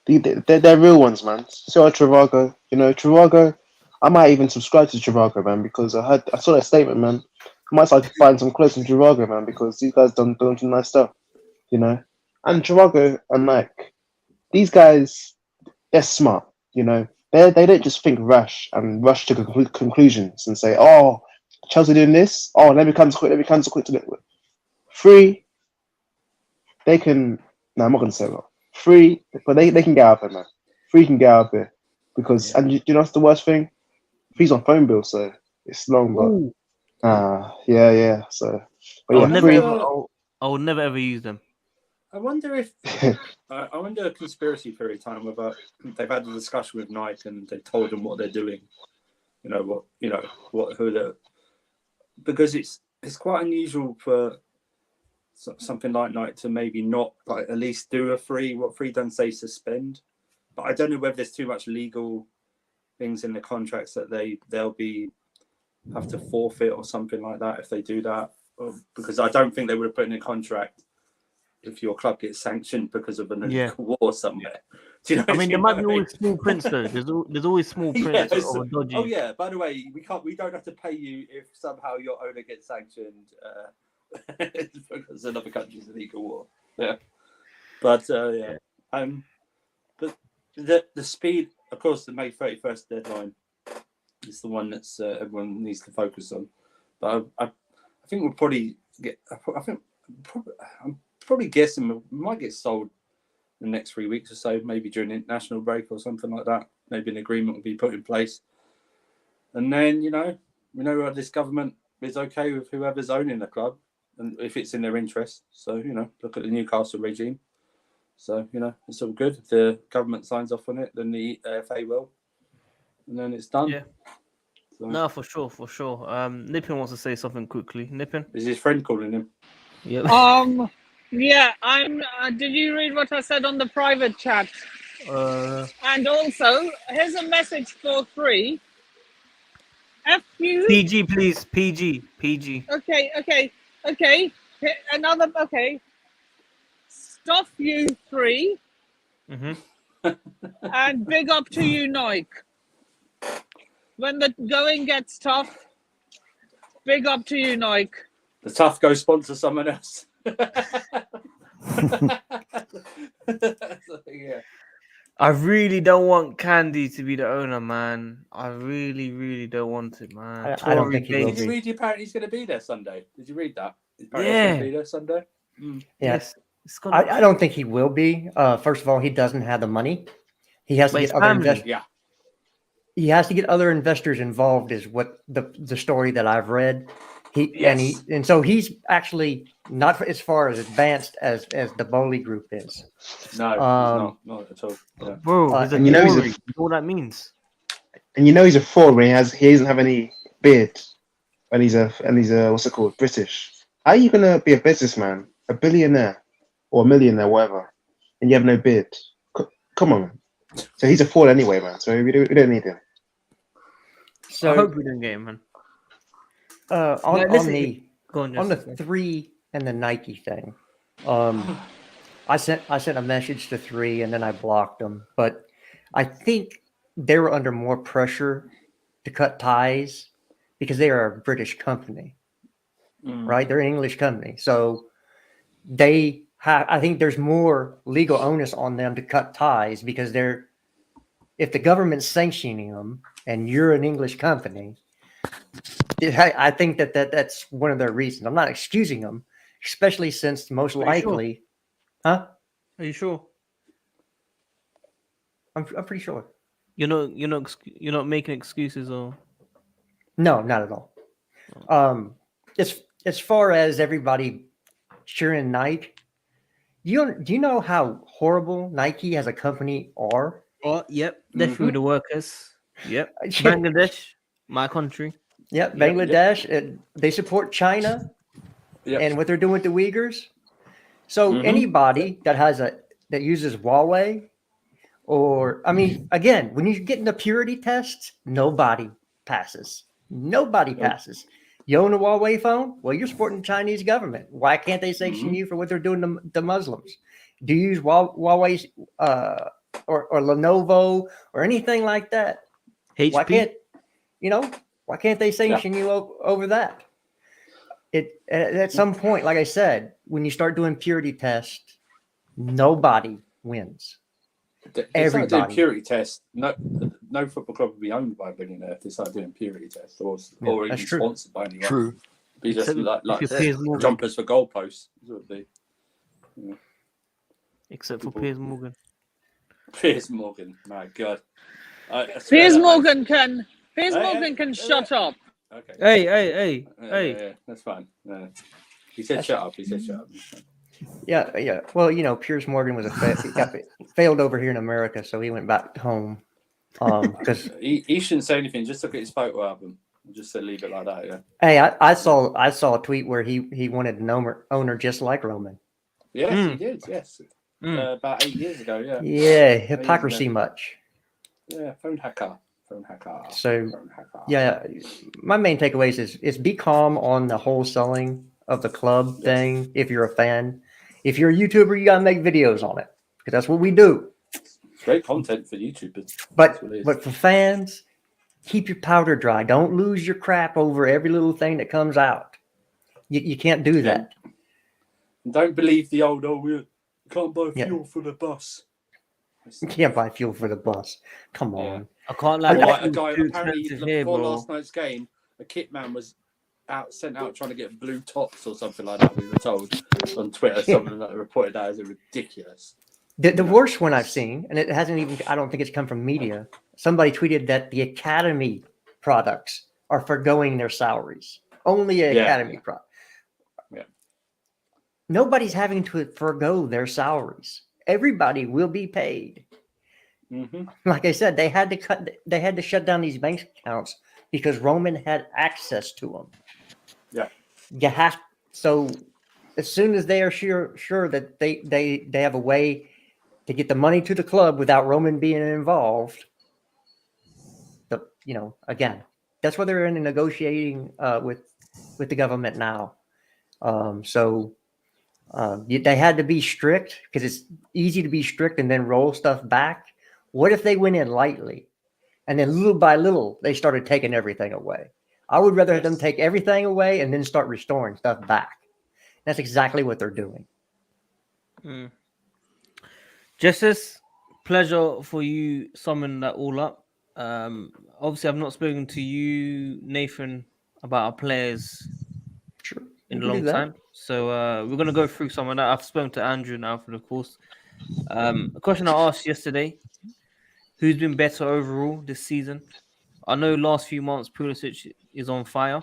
they're real ones, man. So Trivago, Trivago. I might even subscribe to Trivago, man, because I saw that statement, man. I might start to find some clothes from Trivago, man, because these guys don't do nice stuff, And Trivago and Nike, these guys, they're smart, They don't just think rash and rush to conclusions and say, "Oh, Chelsea doing this. Oh, let me cancel quick to it." Free, they can. No, I'm not going to say that. Free, but they can get out there, man. Free can get out there because, and you know what's the worst thing? Free's on phone bill, so it's long, but yeah. So, but I will never ever use them. I wonder if I wonder a conspiracy theory time about they've had a discussion with Nike and they told them what they're doing. Who they're, because it's quite unusual for something like Nike to maybe not, like, at least do a free. What free don't say suspend, but I don't know whether there's too much legal things in the contracts that they'll have to forfeit or something like that if they do that, because I don't think they would have put in a contract if your club gets sanctioned because of an illegal war somewhere. Do you know? I mean, there might be always small prints though. There's always small prints of dodgy. Oh yeah. By the way, we don't have to pay you if somehow your owner gets sanctioned because another country's illegal war. Yeah. But but the speed, of course, the May 31st deadline is the one that's everyone needs to focus on. But I think we'll probably get. I'm probably guessing we might get sold in the next 3 weeks or so, maybe during the international break or something like that. Maybe an agreement will be put in place. And then, we know this government is okay with whoever's owning the club and if it's in their interest. So, look at the Newcastle regime. So, it's all good. If the government signs off on it, then the AFA will. And then it's done. Yeah. So. No, for sure. Nippon wants to say something quickly. Nippon? Is his friend calling him? Yeah. Yeah, did you read what I said on the private chat? And also, here's a message for free. F you. PG, please. PG. Okay. Another. Okay. Stuff you 3. Mm-hmm. And big up to you, Nike. When the going gets tough, big up to you, Nike. The tough go sponsor someone else. Yeah. I really don't want Candy to be the owner, man. I really, really don't want it, man. I don't think he will Did you be. read apparently he's going to be there Sunday? Did you read that? Yeah. He's going to be there Sunday? Yes. I don't think he will be. First of all, he doesn't have the money. He has to get other investors. Yeah. he has to get other investors involved, is what the story that I've read. And so he's actually not as far as advanced as the Boehly group is. No, he's not at all. Yeah. Bro, he's a and you know he's Tory. You know what that means? And you know he's a fraud when he doesn't have any beard, and he's a what's it called, British. How are you gonna be a businessman, a billionaire, or a millionaire, whatever, and you have no beard? Come on, man. So he's a fraud anyway, man. So we don't need him. So I hope we don't get him, man. on the Jesse. 3 and the Nike thing, I sent a message to 3 and then I blocked them. But I think they were under more pressure to cut ties because they are a British company, right? They're an English company, so I think there's more legal onus on them to cut ties because if the government's sanctioning them and you're an English company, I think that's one of their reasons. I'm not excusing them, especially since most likely, Are you sure? I'm pretty sure. You're not making excuses, or No, not at all. As far as everybody cheering Nike, do you know how horrible Nike as a company are? Oh, yep. They're through the workers. Yep. Bangladesh, my country. Yep, Bangladesh. They support China and what they're doing with the Uyghurs. So anybody that uses Huawei, or I mean, again, when you get into purity tests, nobody passes. Nobody passes. You own a Huawei phone? Well, you're supporting the Chinese government. Why can't they sanction you for what they're doing to the Muslims? Do you use Huawei or Lenovo or anything like that? HP. Why can't they sanction you over that? At some point, like I said, when you start doing purity tests, nobody wins. Everybody doing purity tests. No football club would be owned by a billionaire if they start doing purity tests, or even sponsored by anyone. True. Be just like jumpers for goalposts. It would be. Yeah. Except for Piers Morgan. Piers Morgan, my God. Piers Morgan can shut up. Okay. Hey. Yeah, that's fine. He said shut up. Yeah. Well, Piers Morgan was failed over here in America, so he went back home. Because he shouldn't say anything. Just look at his photo album. Just leave it like that. Yeah. Hey, I saw a tweet where he wanted an owner just like Roman. Yes, he did. Yes, about 8 years ago. Yeah. Yeah, hypocrisy much. Yeah, phone hacker. So, yeah, my main takeaways is be calm on the wholesaling of the club thing. If you're a fan, if you're a YouTuber, you gotta make videos on it because that's what we do. It's great content for YouTubers. But for fans, keep your powder dry. Don't lose your crap over every little thing that comes out. You can't do that. Don't believe the old we can't buy fuel for the bus. You can't buy fuel for the bus. Come on. I can't lie. A guy apparently before last night's game, a kit man was sent out trying to get blue tops or something like that. We were told on Twitter. Someone that reported that as ridiculous. The worst one I've seen, and it hasn't even. I don't think it's come from media. Somebody tweeted that the Academy products are forgoing their salaries. Only Academy product. Yeah. Nobody's having to forgo their salaries. Everybody will be paid. Like I said, they had to shut down these bank accounts because Roman had access to them. Yeah. So as soon as they are sure that they have a way to get the money to the club without Roman being involved, again, that's why they're in a negotiating with the government now. They had to be strict because it's easy to be strict and then roll stuff back. What if they went in lightly and then little by little they started taking everything away? I would rather them take everything away and then start restoring stuff back. That's exactly what they're doing. Justice, pleasure for you summing that all up. Obviously, I've not spoken to you, Nathan, about our players in a long time. So we're going to go through some of that. I've spoken to Andrew now, of course. A question I asked yesterday: who's been better overall this season? I know last few months Pulisic is on fire.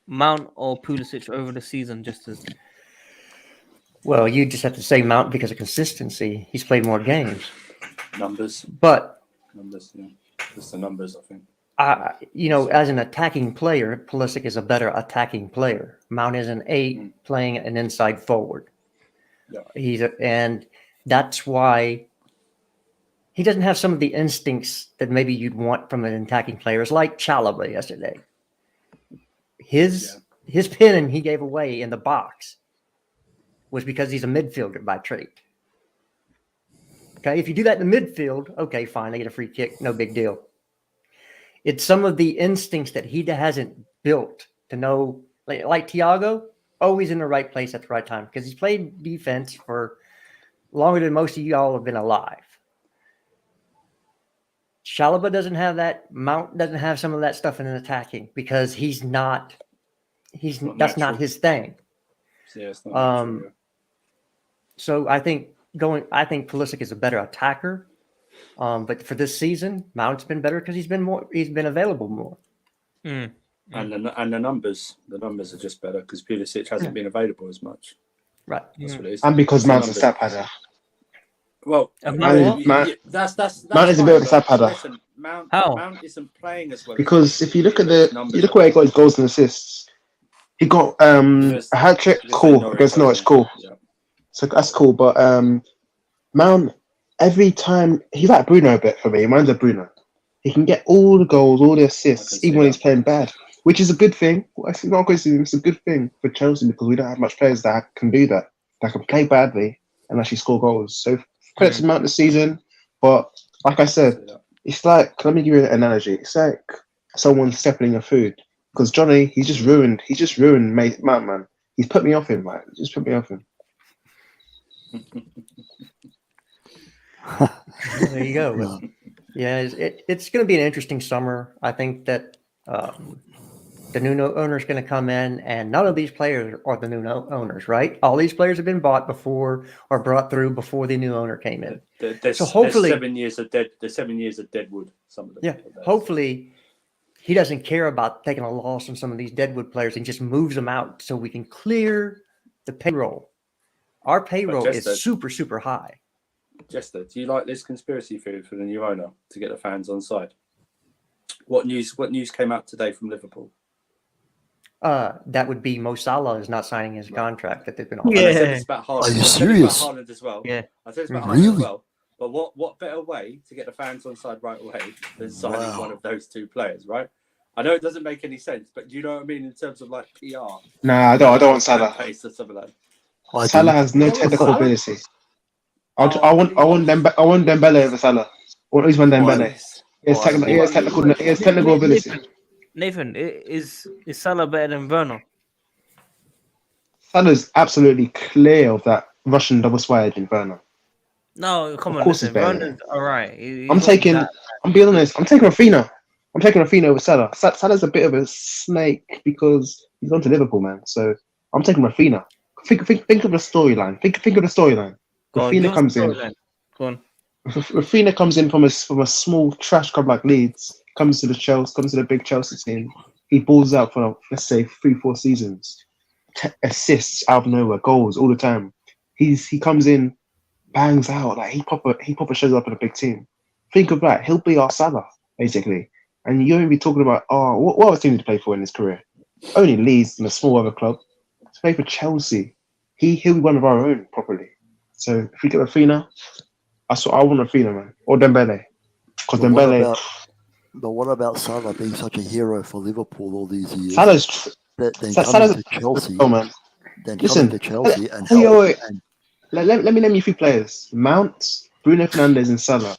Mount or Pulisic over the season, just as Well, you just have to say Mount because of consistency. He's played more games. Numbers, But, yeah. Just the numbers, I think. as an attacking player, Pulisic is a better attacking player. Mount is an 8 playing an inside forward. Yeah. And that's why he doesn't have some of the instincts that maybe you'd want from an attacking player. It's like Chalobah yesterday. His pin he gave away in the box was because he's a midfielder by trade. Okay, if you do that in the midfield, okay, fine, they get a free kick, no big deal. It's some of the instincts that he hasn't built to know, like Thiago, always in the right place at the right time because he's played defense for longer than most of y'all have been alive. Chalobah doesn't have that. Mount doesn't have some of that stuff in attacking because that's not his thing. Yeah, it's not natural, yeah. So I think Pulisic is a better attacker. But for this season, Mount's been better because he's been available more. Mm. And the numbers are just better because Pulisic hasn't been available as much. Right. That's what it is. And because It's Mount's a the stat padder. Well, Mount that's Mount is a bit of a stat padder. Listen, Mount isn't playing as well. Because if you look at where he got his goals and assists, he got a hat trick, cool, against Norwich, cool. Yeah. So that's cool. But Mount, every time he's like Bruno a bit for me. He reminds of Bruno. He can get all the goals, all the assists, even when he's playing bad, which is a good thing. It's not a criticism. It's a good thing for Chelsea because we don't have much players that can do that. That can play badly and actually score goals. So credit to Mount this season. But like I said, it's like, let me give you an analogy. It's like someone stepping in your food. Because Johnny, he's just ruined Mount, man. He's put me off him, man. Just put me off him. There you go. Yeah, it's going to be an interesting summer. I think that the new owner is going to come in, and none of these players are the new owners, right? All these players have been bought before or brought through before the new owner came in. There's, so hopefully, there's 7 years of dead. There's 7 years of deadwood. Some of them. Yeah, hopefully he doesn't care about taking a loss on some of these deadwood players and just moves them out so we can clear the payroll. Our payroll is super, super high. Jester, do you like this conspiracy theory for the new owner to get the fans on side? What news came out today from Liverpool? That would be Mo Salah is not signing his contract that they've been offering. I said this about Haaland. Are you serious? I said this about Haaland as well. Yeah. I said this about Really? Haaland as well. But what better way to get the fans on side right away than signing one of those two players, right? I know it doesn't make any sense, but do you know what I mean in terms of like PR? Nah, I don't want Salah. Salah has no technical ability. I want Dembele over Salah. I want Usman Dembele. He has technical ability. Nathan, is Salah better than Werner? Salah's absolutely clear of that Russian double swag in Werner. No, come on, Of course listen. he's better. Werner's all right. I'm being honest. I'm taking Rafinha. I'm taking Rafinha over Salah. Salah's a bit of a snake because he's gone to Liverpool, man. So I'm taking Rafinha. Think of the storyline. Think of the storyline. Rafinha comes in. Go on. Rafinha comes in from a small trash club like Leeds. Comes to the big Chelsea team. He balls out for let's say 3-4 seasons. Assists out of nowhere, goals all the time. He comes in, bangs out like he proper shows up in a big team. Think of that. He'll be our Salah basically. And you're going to be talking about what other team did he play for in his career? Only Leeds and a small other club. To play for Chelsea, he'll be one of our own properly. So if we get Rafinha, I want Rafinha, man, or Dembele, because Dembele. But what about Salah being such a hero for Liverpool all these years? Salah's then coming to Chelsea. Oh man, then listen, coming to Chelsea and let me name you a few players: Mount, Bruno Fernandes, and Salah.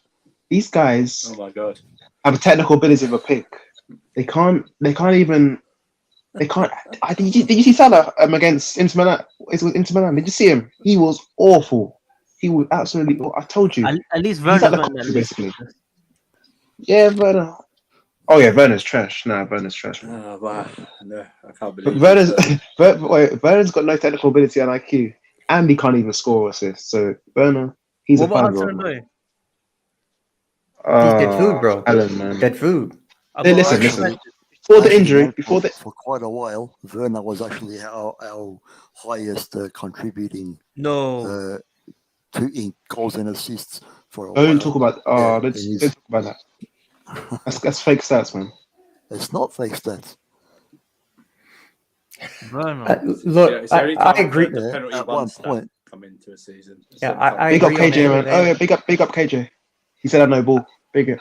These guys, oh my god, have a technical ability of a pig. They can't. Did you see Salah against Inter Milan? It was Inter Milan. Did you see him? He was awful. He was absolutely. I told you. At least He's Werner, like the basically. Yeah, Werner. Oh yeah, Werner's trash. Nah, Werner's trash. Oh wow, no, I can't believe. Werner's got no technical ability and IQ, and he can't even score or assist. So Werner, he's what a about fan. Hudson-Odoi? dead food, bro. Alan, man. Dead food. Hey, listen. Before the injury, for quite a while, Werner was actually our highest contributing No. in goals and assists for a Don't while. talk about. Don't talk about that. That's fake stats, man. It's not fake stats. Look, I agree. The penalty At one one stat point. come into a season. Yeah, I Big up agree on KJ, man. Andrew Oh there. yeah, big up KJ. He said I know ball. Big up.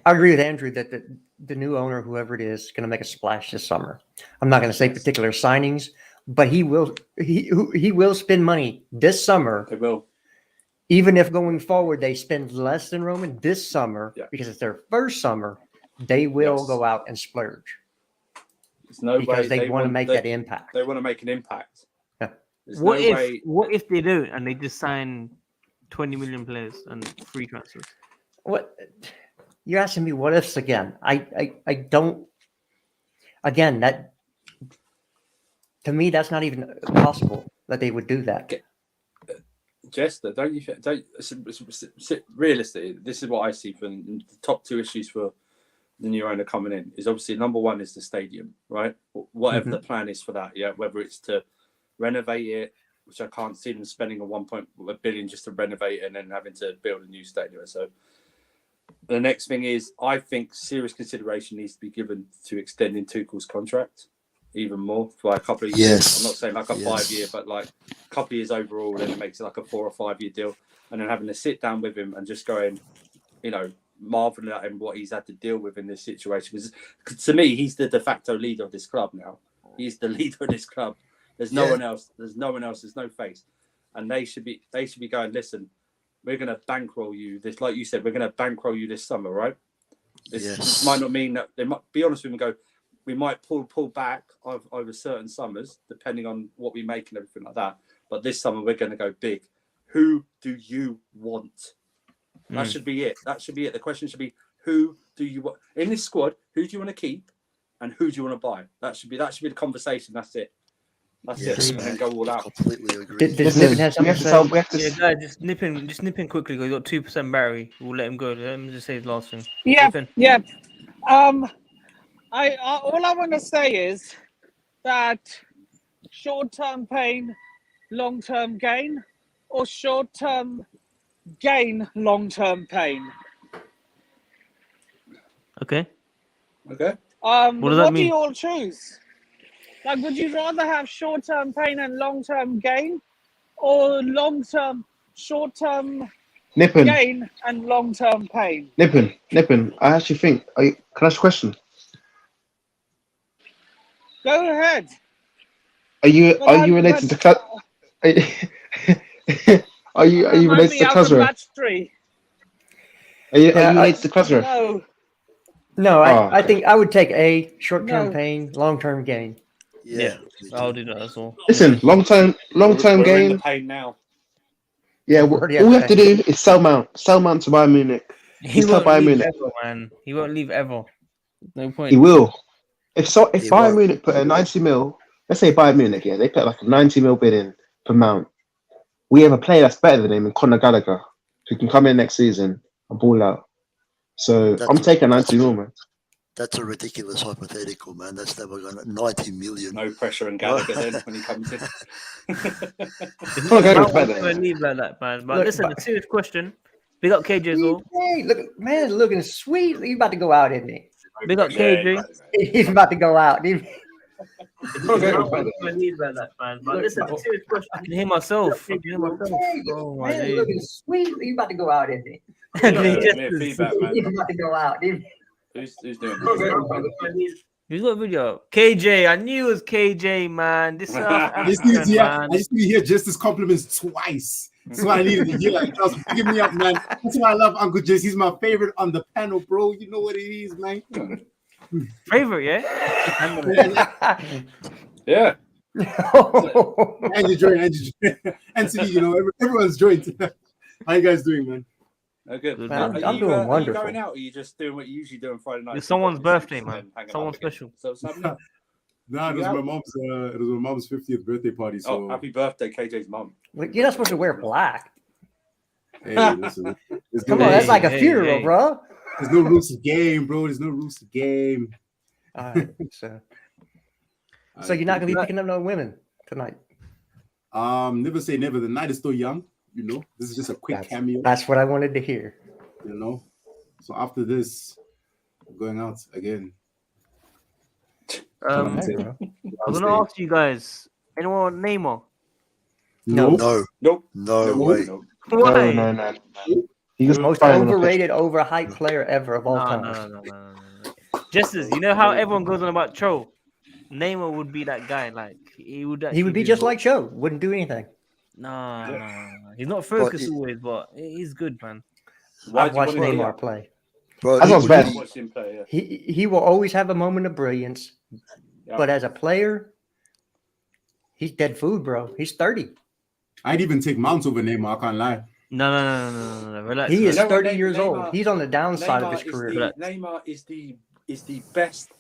I agree with Andrew that the new owner, whoever it is going to make a splash this summer. I'm not going to say particular signings, but he will spend money this summer. They will. Even if going forward they spend less than Roman this summer, because it's their first summer, they will go out and splurge. There's no because way they want to make that impact. They want to make an impact. Yeah. What if they do and they just sign 20 million players and free transfers? What you're asking me? What ifs again? I don't. Again, that to me that's not even possible that they would do that. Jester, don't you realistically? This is what I see from the top two issues for the new owner coming in is obviously number one is the stadium, right? Whatever the plan is for that, whether it's to renovate it, which I can't see them spending a 1.1 billion just to renovate it and then having to build a new stadium. So the next thing is, I think serious consideration needs to be given to extending Tuchel's contract even more for like a couple of years. Yes. I'm not saying like a 5 year, but like a couple of years overall, and it makes it like a 4 or 5 year deal, and then having to sit down with him and just going, marveling at him what he's had to deal with in this situation. Because to me, he's the de facto leader of this club now. He's the leader of this club. There's no one else. There's no one else. There's no face, and they should be going. Listen, we're going to bankroll you. This, like you said, we're going to bankroll you this summer, right? This might not mean that they might be honest with him and go. We might pull back over certain summers, depending on what we make and everything like that. But this summer, we're going to go big. Who do you want? That should be it. That should be it. The question should be, who do you want in this squad? Who do you want to keep, and who do you want to buy? That should be the conversation. That's it. That's it. And then go all out. Completely agree. Does Nippon have something to say? Guys, just nip in quickly. He's got 2% battery. We'll let him go. Let him just say his last thing. Yeah. All I want to say is that short-term pain, long-term gain, or short-term gain, long-term pain. Okay. What does that What do mean? you all choose? Like, would you rather have short-term pain and long-term gain, or short-term Nippon. gain and long-term pain? Nippon. I actually think. Can I ask a question? Go ahead. Are you related to? Are you related to Kazra? Are you related to Kazra? No. No, I okay. think I would take a short-term pain, long-term gain. Yeah. I'll do that as well. Listen, long-term We're in gain. the pain now. Yeah, all we have to do is sell Mount to Bayern Munich. He tell won't Bayern leave Munich. ever, man. He won't leave ever. No point. He will. If Bayern Munich put a 90 mil, let's say Bayern Munich, they put like a 90 mil bid in for Mount. We have a player that's better than him in Conor Gallagher, who can come in next season and ball out. So I'm taking 90 mil, man. That's a ridiculous hypothetical, man. That's never going to 90 million. No pressure on Gallagher then when he comes in. Conor Gallagher's I'm better. going to leave like that, man. But Look, listen, a serious question. Big up KJ as well. Hey, look, man, looking sweet. He's about to go out, isn't he? Big up KJ. He's about to go out. I'm going to leave like that, man. But listen, a serious question. I can hear myself. Hey, Oh, my man, days. looking sweet. He's about to go out, isn't he? Feedback, man. He's about to go out. Who's doing it? Who's got a video? KJ, I knew it was KJ, man. This South African, man. I just need to hear Justice compliments twice. That's what I needed to hear. Like, just give me up, man. That's why I love Uncle Jess. He's my favorite on the panel, bro. You know what it is, man. Favorite, yeah? Yeah. And you join. And to me, everyone's joined. How you guys doing, man? Oh, good. Good, Man, man. I'm doing Are you wonderful. going out, or are you just doing what you usually do on Friday night? It's someone's birthday, man. Someone special. So what's happening? Nah, it was my mom's 50th birthday party. So Oh, happy birthday, KJ's mum. You're not supposed to wear black. Hey, listen. Come on, that's like a Hey, funeral, hey. bro. There's no rules of game, bro. There's no rules of game. All right, so you're not gonna be picking up no women tonight. Never say never. The night is still young. You know, this is just a quick cameo. That's what I wanted to hear. You know, so after this, I'm going out again. All right, I bro. was gonna ask you guys. Anyone want Neymar? No. No way. Why? No. He's The most overrated, overhyped player ever of all time. No. Just as you know how everyone goes on about Cho, Neymar would be that guy. Like he would be just like Cho. Wouldn't do anything. No. He's not focused always, but he's good, man. I've watched Neymar play. Bro, That's what's bad. Watch him play, He will always have a moment of brilliance, but as a player, he's dead food, bro. He's 30. I'd even take Mount over Neymar. I can't lie. No. Relax. He is You know what, 30 years Neymar- old. He's on the downside of his career. Neymar is the best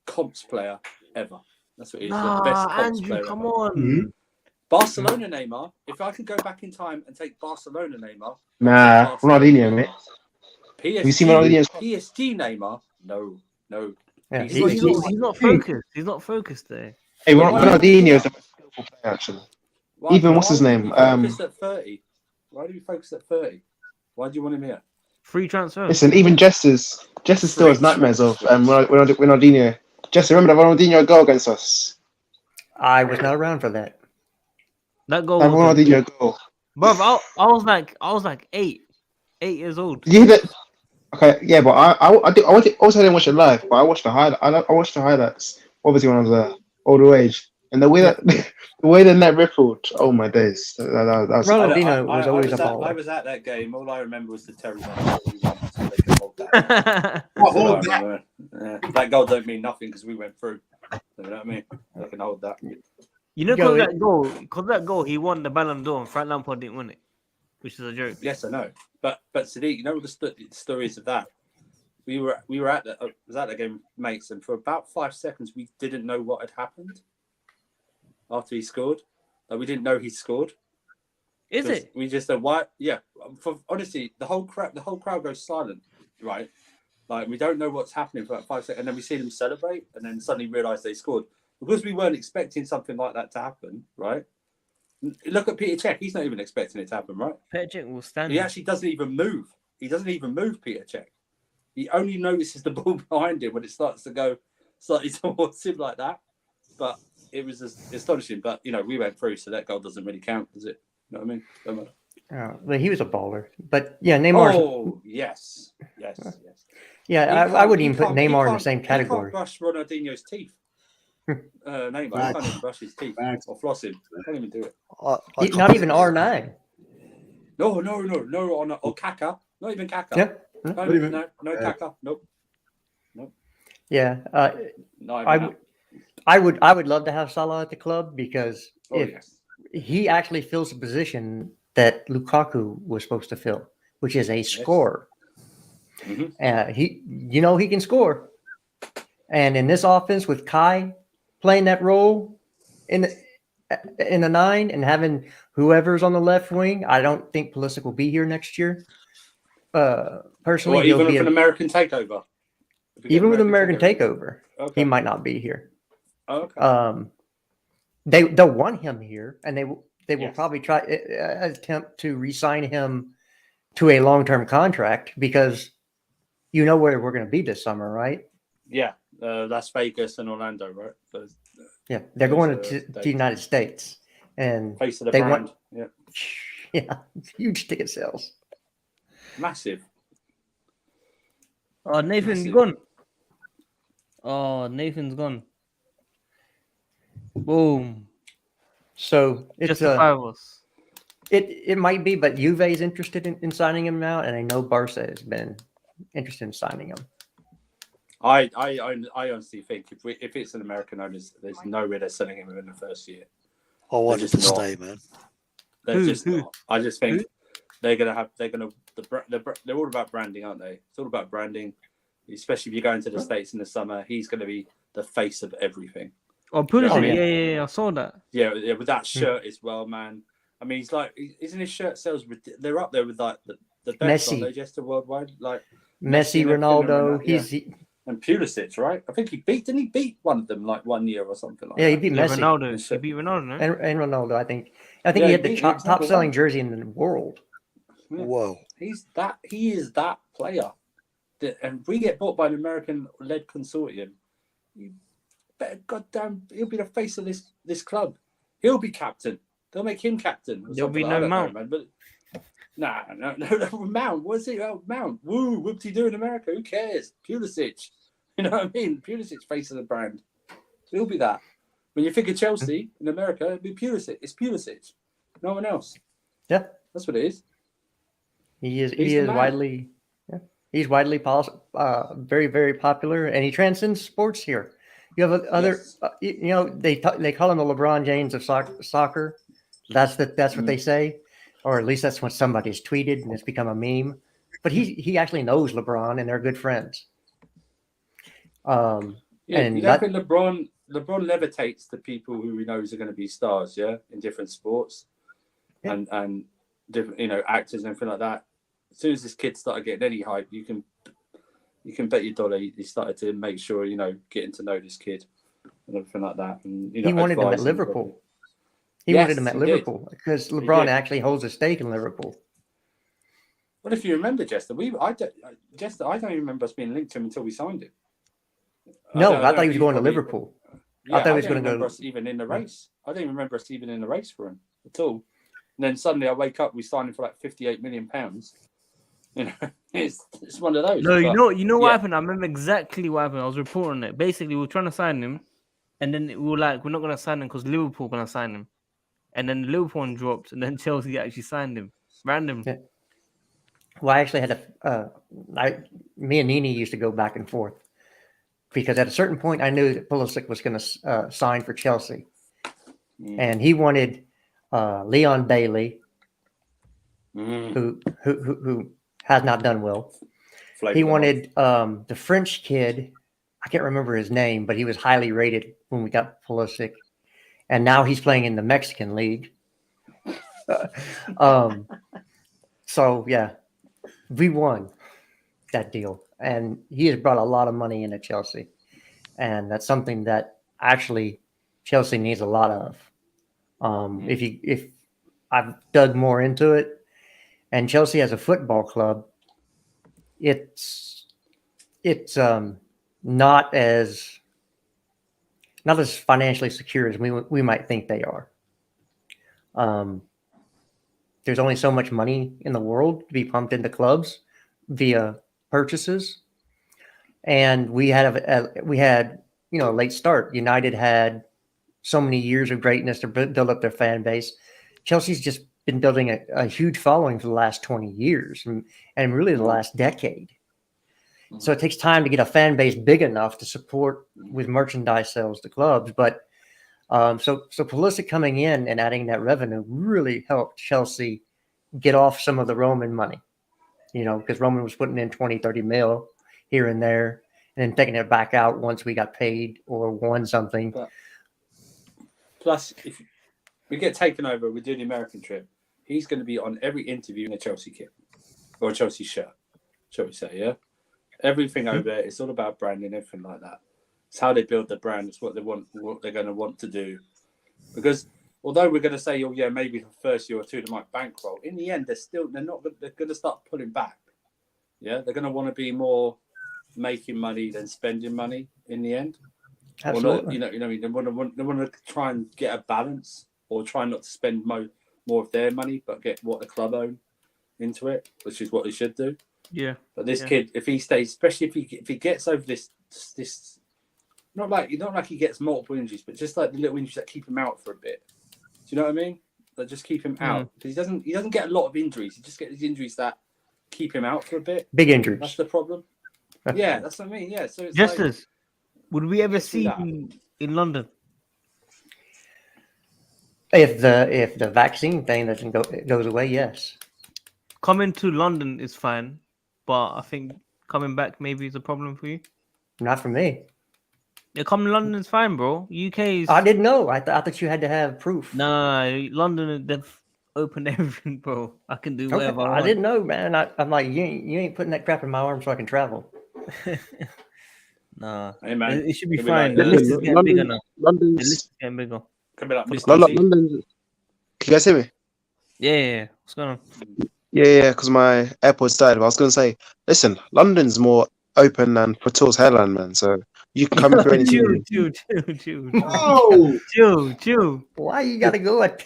comps player ever. That's what he is. The Nah, best comps Andrew, player come ever. on. Mhm. Barcelona Neymar. If I could go back in time and take Barcelona Neymar. Nah, Ronaldinho, mate. Have you seen Ronaldinho's? PSG Neymar? No. Yeah, He's not focused. He's not focused there. Hey, Ronaldinho is the most skillful player, actually. Even what's his name? Focus at 30. Why do you focus at 30? Why do you want him here? Free transfer. Listen, even Jester still has nightmares of Ronaldinho. Jester, remember that Ronaldinho goal against us? I was not around for that. That goal. That Ronaldinho goal. Bro, I was like 8 years old. Did you hear that? Okay, yeah, but I didn't watch it live, but I watched the highlight. I watched the highlights, obviously when I was older age, and the way that the way the net rippled. Oh my days! That was Ronaldinho was always a baller. I was at that game. All I remember was the terrible goal we won, so they can hold that. That goal don't mean nothing because we went through. You know what I mean? They can hold that. You know, because that goal, he won the Ballon d'Or, and Frank Lampard didn't win it, which is a joke. Yes, I know. But Sadiq, you know what the stories of that? We were at the game with mates, and for about 5 seconds we didn't know what had happened after he scored. Like, we didn't know he scored. Is it? We just said why? Yeah. Honestly, the whole crowd goes silent, right? Like, we don't know what's happening for about 5 seconds, and then we see them celebrate, and then suddenly realise they scored because we weren't expecting something like that to happen, right? Look at Peter Cech. He's not even expecting it to happen, right? Peter Cech will stand. He actually doesn't even move. He doesn't even move, Peter Cech. He only notices the ball behind him when it starts to go slightly towards him like that. But it was astonishing. But, you know, we went through, so that goal doesn't really count, does it? You know what I mean? Don't matter. Well, he was a baller. But, yeah, Neymar. Oh, yes. Yeah, I wouldn't even put Neymar in the same category. He can't brush Ronaldinho's teeth. Neymar can't even brush his teeth or floss him. Can't even do it. Not even R9. No, or Kaka. Not even Kaka. Yeah. No Kaka. Nope. Yeah. I would love to have Salah at the club because he actually fills a position that Lukaku was supposed to fill, which is a scorer. Mm-hmm. He can score. And in this offense with Kai playing that role in the 9 and having whoever's on the left wing, I don't think Pulisic will be here next year. Personally, or even with an American takeover. Even with American takeover, he might not be here. Okay. They'll want him here, and they will probably try attempt to re-sign him to a long-term contract because you know where we're going to be this summer, right? Yeah, Las Vegas and Orlando, right? Yeah, they're going to the United States, and face of the they brand. yeah, huge ticket sales. Massive. Oh, Nathan's gone. Oh, Nathan's gone. Boom. So it's just the 5 of us. It might be, but Juve is interested in signing him now, and I know Barca has been interested in signing him. I honestly think if it's an American owner, there's no way they're selling him in the first year. I want him to stay, man. They're just not. I just think they're all about branding, aren't they? It's all about branding, especially if you're going to the States in the summer. He's going to be the face of everything. Oh, Pulisic, yeah, I saw that. Yeah, with that shirt as well, man. I mean, he's like, isn't his shirt sales? They're up there with like the best, aren't they? Just worldwide, like Messi, and Ronaldo. everything, and Pulisic, right? I think didn't he beat one of them like 1 year or something like that? He beat Messi. Ronaldo. He beat Ronaldo, no? And Ronaldo, I think. I think he had the top selling jersey in the world. Yeah. Whoa. He is that player. And if we get bought by an American-led consortium, you better goddamn, he'll be the face of this club. He'll be captain. They'll make him captain. There'll be no Mount. Know, man, but no Mount. What's it? Oh, Mount. Woo, whoop-de-doo in America. Who cares? Pulisic. You know what I mean? Pulisic's face of the brand. So he'll be that. When you think of Chelsea in America, it'll be Pulisic. It's Pulisic. No one else. Yeah. That's what it is. He is widely... He's widely very, very popular, and he transcends sports here. You have other, they call him the LeBron James of soccer. That's what they say, or at least that's what somebody's tweeted, and it's become a meme. But he actually knows LeBron, and they're good friends. And I think LeBron levitates the people who he knows are going to be stars, in different sports, and different, actors and everything like that. As soon as this kid started getting any hype, you can bet your dollar he started to make sure, getting to know this kid and everything like that. And he wanted him at Liverpool. He wanted him at Liverpool because LeBron actually holds a stake in Liverpool. Well, if you remember, Jester, I don't even remember us being linked to him until we signed him. No, I thought he was going to Liverpool. I thought he was going to go. Us even in the race. I don't even remember us even in the race for him at all. And then suddenly I wake up, we signed him for like £58 million. It's one of those. No, you know what happened? I remember exactly what happened. I was reporting it. Basically, we were trying to sign him, and then we were like, we're not going to sign him because Liverpool going to sign him. And then Liverpool one dropped, and then Chelsea actually signed him. Random. Yeah. Well, I actually had me and Nini used to go back and forth because at a certain point I knew that Pulisic was going to sign for Chelsea. And he wanted Leon Bailey, who has not done well. He wanted the French kid. I can't remember his name, but he was highly rated when we got Pulisic. And now he's playing in the Mexican league. So, yeah, we won that deal. And he has brought a lot of money into Chelsea. And that's something that actually Chelsea needs a lot of. If I've dug more into it, and Chelsea as a football club, it's not as financially secure as we might think they are. There's only so much money in the world to be pumped into clubs via purchases, and we had a late start. United had so many years of greatness to build up their fan base. Chelsea's just been building a huge following for the last 20 years and really the last decade. So it takes time to get a fan base big enough to support with merchandise sales to clubs. But so Pulisic coming in and adding that revenue really helped Chelsea get off some of the Roman money, because Roman was putting in 20, 30 mil here and there and then taking it back out once we got paid or won something. But plus, if we get taken over, we do the American trip, he's going to be on every interview in a Chelsea kit or a Chelsea shirt, shall we say, yeah? Everything over there, it's all about branding, everything like that. It's how they build the brand. It's what they want, what they're going to want to do. Because although we're going to say, maybe the first year or two they might bankroll, in the end, they're going to start pulling back. Yeah, they're going to want to be more making money than spending money in the end. Absolutely. Or not, they want to try and get a balance, or try not to spend more of their money, but get what the club own into it, which is what they should do. Yeah. But this kid, if he stays, especially if he gets over this, not like he gets multiple injuries, but just like the little injuries that keep him out for a bit. Do you know what I mean? That just keep him out, because he doesn't get a lot of injuries. He just gets these injuries that keep him out for a bit. Big injuries. That's the problem. Yeah, that's what I mean. Yeah. So it's Justice, would we ever see him in London? If the vaccine thing goes away, yes. Coming to London is fine, but I think coming back maybe is a problem for you. Not for me. Yeah, coming to London is fine, bro. UK is. I didn't know. I thought you had to have proof. Nah, London. open everything, bro. I can do Okay. whatever I I want. didn't know, man. I'm like, you ain't putting that crap in my arm so I can travel. Nah, Hey, man. it should be Could be fine. like, The list is Listen, getting bigger now. The list London's. is getting bigger. Could be like For the Mr. club. T. London's. Can you guys hear me? Yeah. What's going on? Yeah, because my AirPods died. But I was going to say, listen, London's more open than Fatour's hairline, man. So you can come through anything. Chill. Oh, Chill. Why you got to go at?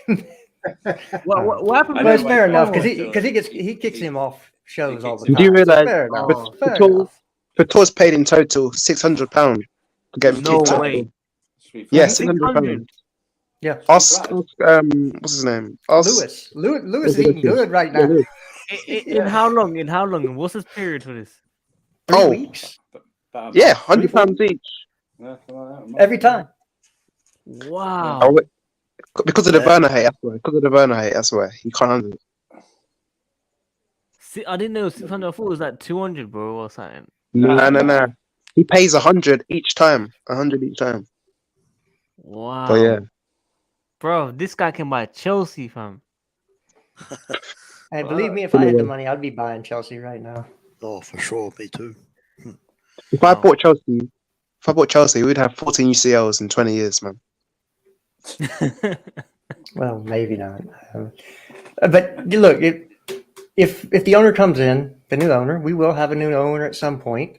What happened? I But know it's why fair it's enough wrong. because he kicks him off shows all the He time. Do you realise Fair enough. Oh, Fair Fatour- enough. Fatour's paid in total £600 to get me No kicked off. way. Yeah, Sweet. £600. Yeah. Ask what's his name? Ask Lewis is eating good right now. In how long? In how long? What's his period for this? 3 Oh. weeks Yeah, £100 each. every time. Wow. Oh, wait. Because of the Yeah. burner hate, that's why. Because of the burner hate, that's why. He can't handle it. See, I didn't know 600. I thought it was like 200, bro, or something. Nah. He pays 100 each time. 100 each time. Wow. But yeah. Bro, this guy can buy Chelsea, fam. And believe me, if I had the Anyway. money, I'd be buying Chelsea right now. Oh, for sure, me too. If I Wow. bought Chelsea, we'd have 14 UCLs in 20 years, man. Well, maybe not. But look, if the owner comes in, the new owner, we will have a new owner at some point.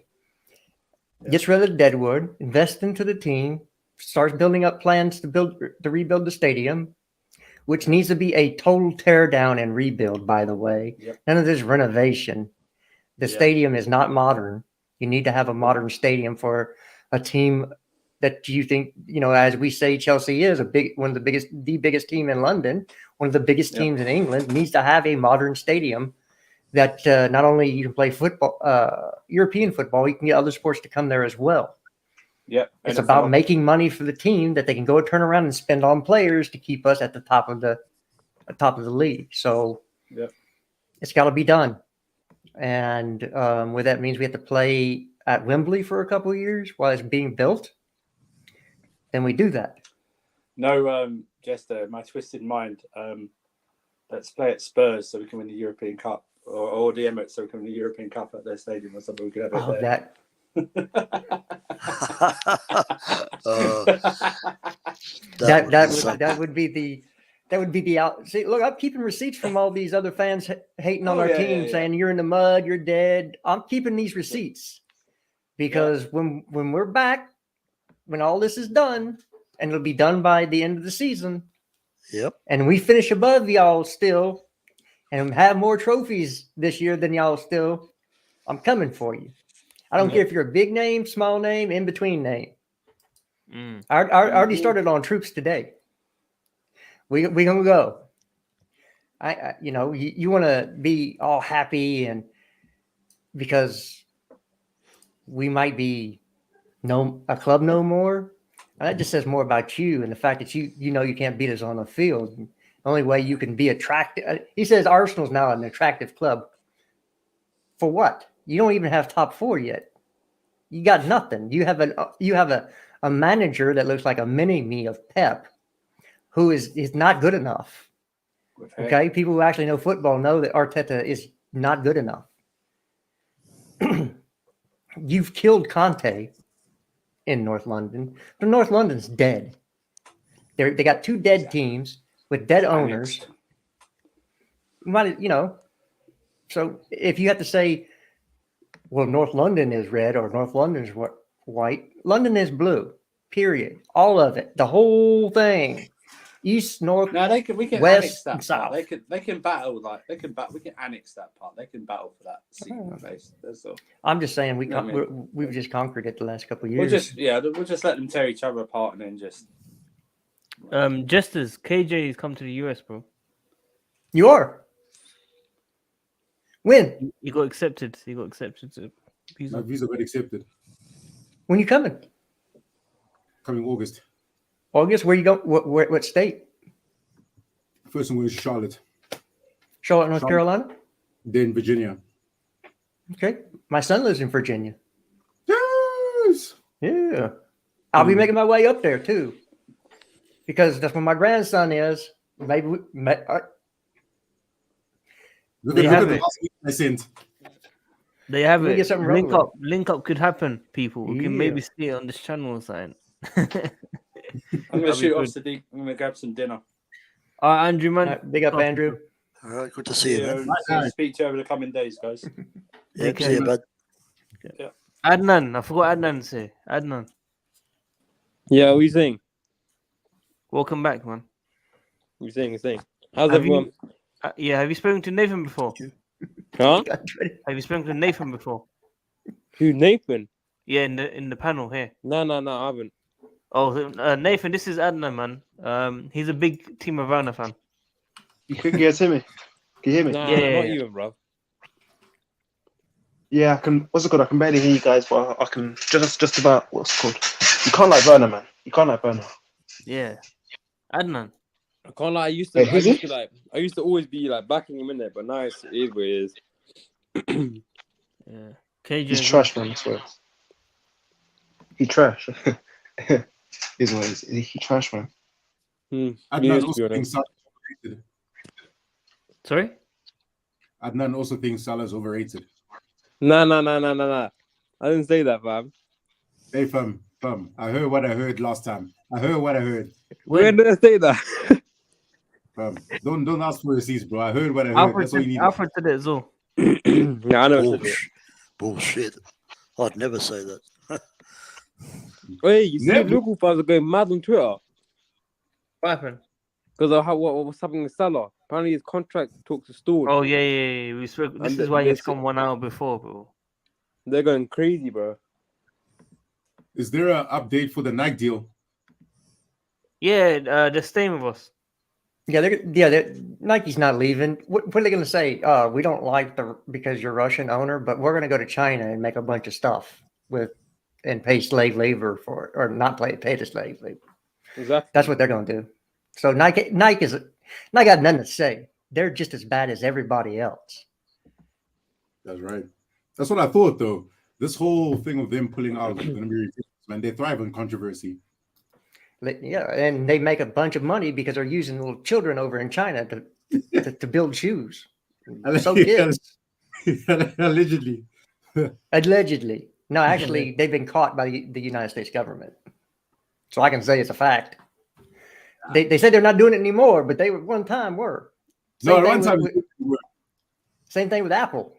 Gets rid of the deadwood, invest into the team, starts building up plans to rebuild the stadium, which needs to be a total tear down and rebuild, by the way. Yep. None of this renovation. The Yeah. stadium is not modern. You need to have a modern stadium for a team that you think, as we say, Chelsea is one of the biggest team in London, one of the biggest Yep. teams in England, needs to have a modern stadium that not only you can play football, European football, you can get other sports to come there as well. Yep. It's about making money for the team that they can go turn around and spend on players to keep us at the top of the league. So Yep. it's got to be done. And what that means, we have to play at Wembley for a couple of years while it's being built. Then we do that. No, Jester, my twisted mind. Let's play at Spurs so we can win the European Cup, or the Emirates so we can win the European Cup at their stadium or something. We could have it Oh, there. That would be the out. See, look, I'm keeping receipts from all these other fans hating on Oh, our yeah, team, yeah. saying you're in the mud, you're dead. I'm keeping these receipts because when we're back, when all this is done, and it'll be done by the end of the season, Yep. and we finish above y'all still, and have more trophies this year than y'all still, I'm coming for you. I don't care if you're a big name, small name, in between name. I already started on troops today. We gonna go. You want to be all happy and because we might be a club no more. And that just says more about you and the fact that you can't beat us on the field. The only way you can be attractive. He says Arsenal's now an attractive club. For what? You don't even have top 4 yet. You got nothing. You have a manager that looks like a mini me of Pep, who is not good enough. Okay, people who actually know football know that Arteta is not good enough. You've killed Conte in North London. But North London's dead. They got 2 dead teams with dead owners. So if you have to say, well, North London is red or North London's white, London is blue. Period. All of it. The whole thing. East, north, No, we can west, annex that and south. part. They can battle we can annex that part. They can battle for that seat in base. That's all. I'm just saying I we've just conquered it the last couple of We'll years. just let them tear each other apart and then just. Just as KJ's come to the US, bro. You are. When? He got accepted. To visa. My visa got accepted. When you coming? Coming August. August? Where you go? What state? First one was Charlotte, Charlotte, North Carolina? then Virginia. Okay. My son lives in Virginia. Yes. Yeah. I'll be making my way up there too. Because that's where my grandson is. Maybe Look They at have the it. last week I sent. They have Let me it. get something rolling. Link up could happen, people. We can Yeah. maybe see it on this channel or something. I'm gonna That'd be shoot off, good. Sadiq. I'm gonna grab some dinner. All right, Andrew, man. Big up, Andrew. All right, good to see you, man. Speak to you over the coming days, guys. Yeah, Okay. see you, bud. Adnan, I forgot Adnan to say. Adnan, Yeah, what you saying? welcome back, man. What you saying? How's Have everyone? Have you spoken to Nathan before? Huh? Have you spoken to Nathan before? Who, Nathan? Yeah, in the panel here. No, I haven't. Oh, Nathan, this is Adnan, man. He's a big Team of Rana fan. You can guys hear me? Can you hear me? Nah, Yeah. not even, bro. Yeah, I can. What's it called? I can barely hear you guys, but I can just about. What's it called? You can't like Burner, man. You can't like Burner. Yeah, Adnan. I can't lie. Wait, who's it? I used to always be like backing him in there, but now it is what it is. Yeah, KJ. He's as well. trash, man. I swear. He trash. Is what it is. He trash, man. Adnan also thinks Salah's overrated. Sorry. Adnan also thinks Salah's overrated. Nah. I didn't say that, fam. Hey, fam. I heard what I heard last time. I heard what I heard. When did I say that? Fam, don't ask for receipts, bro. I heard what I heard. That's all you need. Alfred said it as well. Nah, I never said it. Bullshit. I'd never say that. Hey, you see, Never. local fans are going mad on Twitter What happened? because of what's happening with Salah. Apparently, his contract talks are stalled. Oh yeah. We spoke. This And is why they he's come 1 hour before, bro. They're going crazy, bro. Is there an update for the Nike deal? Yeah, they're staying with us. Yeah, Nike's not leaving. What are they going to say? We don't like because you're Russian owner, but we're going to go to China and make a bunch of stuff and pay slave labor for it, or not pay the slave labor. Exactly. That's what they're going to do. So Nike got nothing to say. They're just as bad as everybody else. That's right. That's what I thought, though. This whole thing of them pulling out is going to be ridiculous, man. They thrive on controversy. Yeah, and they make a bunch of money because they're using little children over in China to build shoes. So kids. Allegedly. Allegedly. No, actually, they've been caught by the United States government. So I can say it's a fact. They said they're not doing it anymore, but they one time were. No, one time. Same thing with Apple.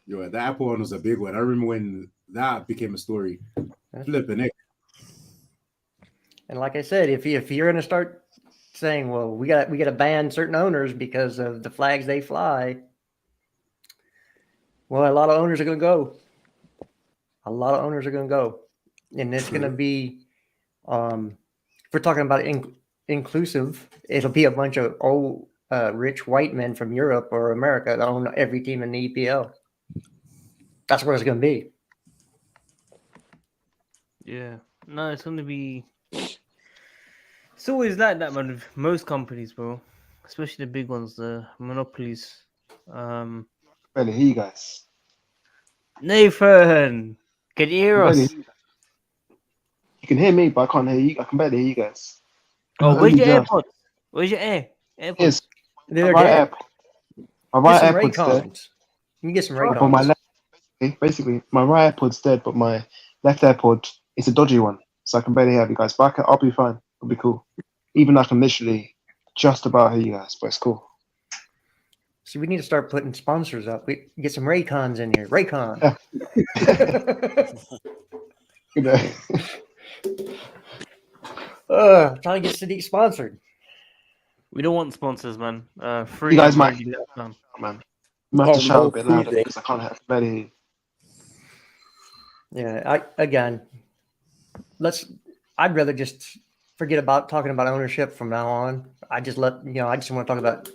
Yo, the Apple one was a big one. I remember when that became a story. Flipping it. And like I said, if you're going to start saying, well, we got to ban certain owners because of the flags they fly, well, a lot of owners are going to go. And it's going to be, if we're talking about inclusive, it'll be a bunch of old, rich white men from Europe or America that own every team in the EPL. That's what it's going to be. Yeah. No, it's going to be. It's always like that, man. With most companies, bro, especially the big ones, the monopolies. Barely hear you guys. Nathan, can you hear us? Barely. You can hear me, but I can't hear you. I can barely hear you guys. Oh, where's your Yeah. AirPods? Where's your AirPods? Yes. They're My dead. right Get some AirPod's dead. Raycons. You can get some But my Raycons. left, basically, my right AirPod's dead, but my left AirPod is a dodgy one, so I can barely hear you guys. But I'll be fine. It'll be cool. Even I can literally just about hear you guys, but it's cool. See, we need to start putting sponsors up. We get some Raycons in here. Raycon. You know. Trying to get Sadiq sponsored. We don't want sponsors, man. Free. You guys might man. hear that, man. You might have to shout a bit louder because I can't barely hear you. Yeah, I'd rather just forget about talking about ownership from now on. I just want to talk about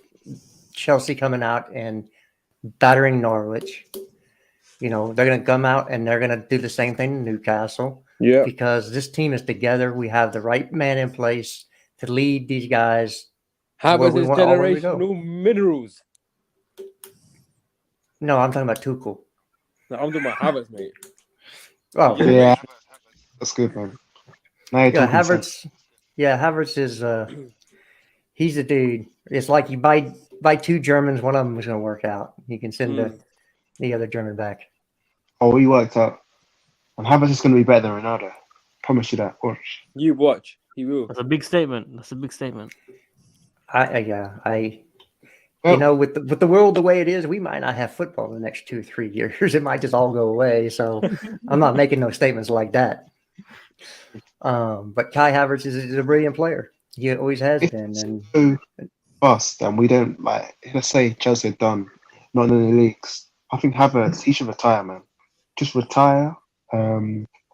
Chelsea coming out and battering Norwich. They're going to come out and they're going to do the same thing in Newcastle. Yeah. Because this team is together. We have the right man in place to lead these guys. Havertz we is want- where we go. generational minerals. No, I'm talking about Tuchel. No, I'm talking about Havertz, mate. Oh, Yeah, that's good, man. Now you're yeah, talking sense. Havertz. Yeah, Havertz is He's the dude. It's like you buy two Germans, one of them is going to work out. You can send the other German back. Oh, he worked out. And Havertz is going to be better than Ronaldo. Promise you that. Watch. You watch. He will. That's a big statement. That's a big statement. You know, with the world the way it is, we might not have football in the next 2 or 3 years. It might just all go away. So I'm not making no statements like that. But Kai Havertz is a brilliant player. He always has been. And so fast, and we don't like. Let's say Chelsea are done, not in the leagues. I think Havertz, he should retire, man. Just retire.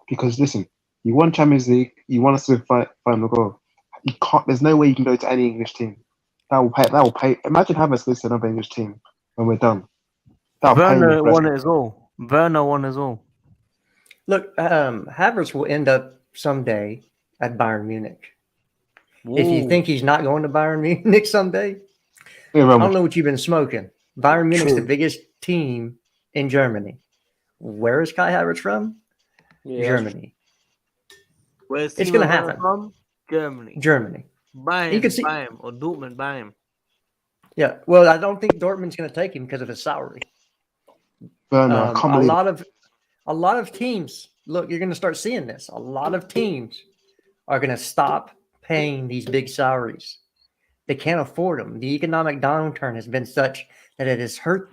Because listen, you won Champions League. You want us to fight the goal. You can't. There's no way you can go to any English team. That will pay. Imagine Havertz goes to another English team when we're done. Werner won it as well. Werner won as well. look, Havertz will end up someday at Bayern Munich. Ooh. If you think he's not going to Bayern Munich someday, I don't know what you've been smoking. Bayern Munich's the biggest team in Germany. Where is Kai Havertz from? Yeah. Germany. Where's It's going to happen. from? Germany. Germany. Buy You can him, see- buy him, or Dortmund buy him. Yeah. Well, I don't think Dortmund's going to take him because of his salary. Werner, I can't A believe lot of teams. Look, you're going to start seeing this. A lot of teams are going to stop paying these big salaries. They can't afford them. The economic downturn has been such that it has hurt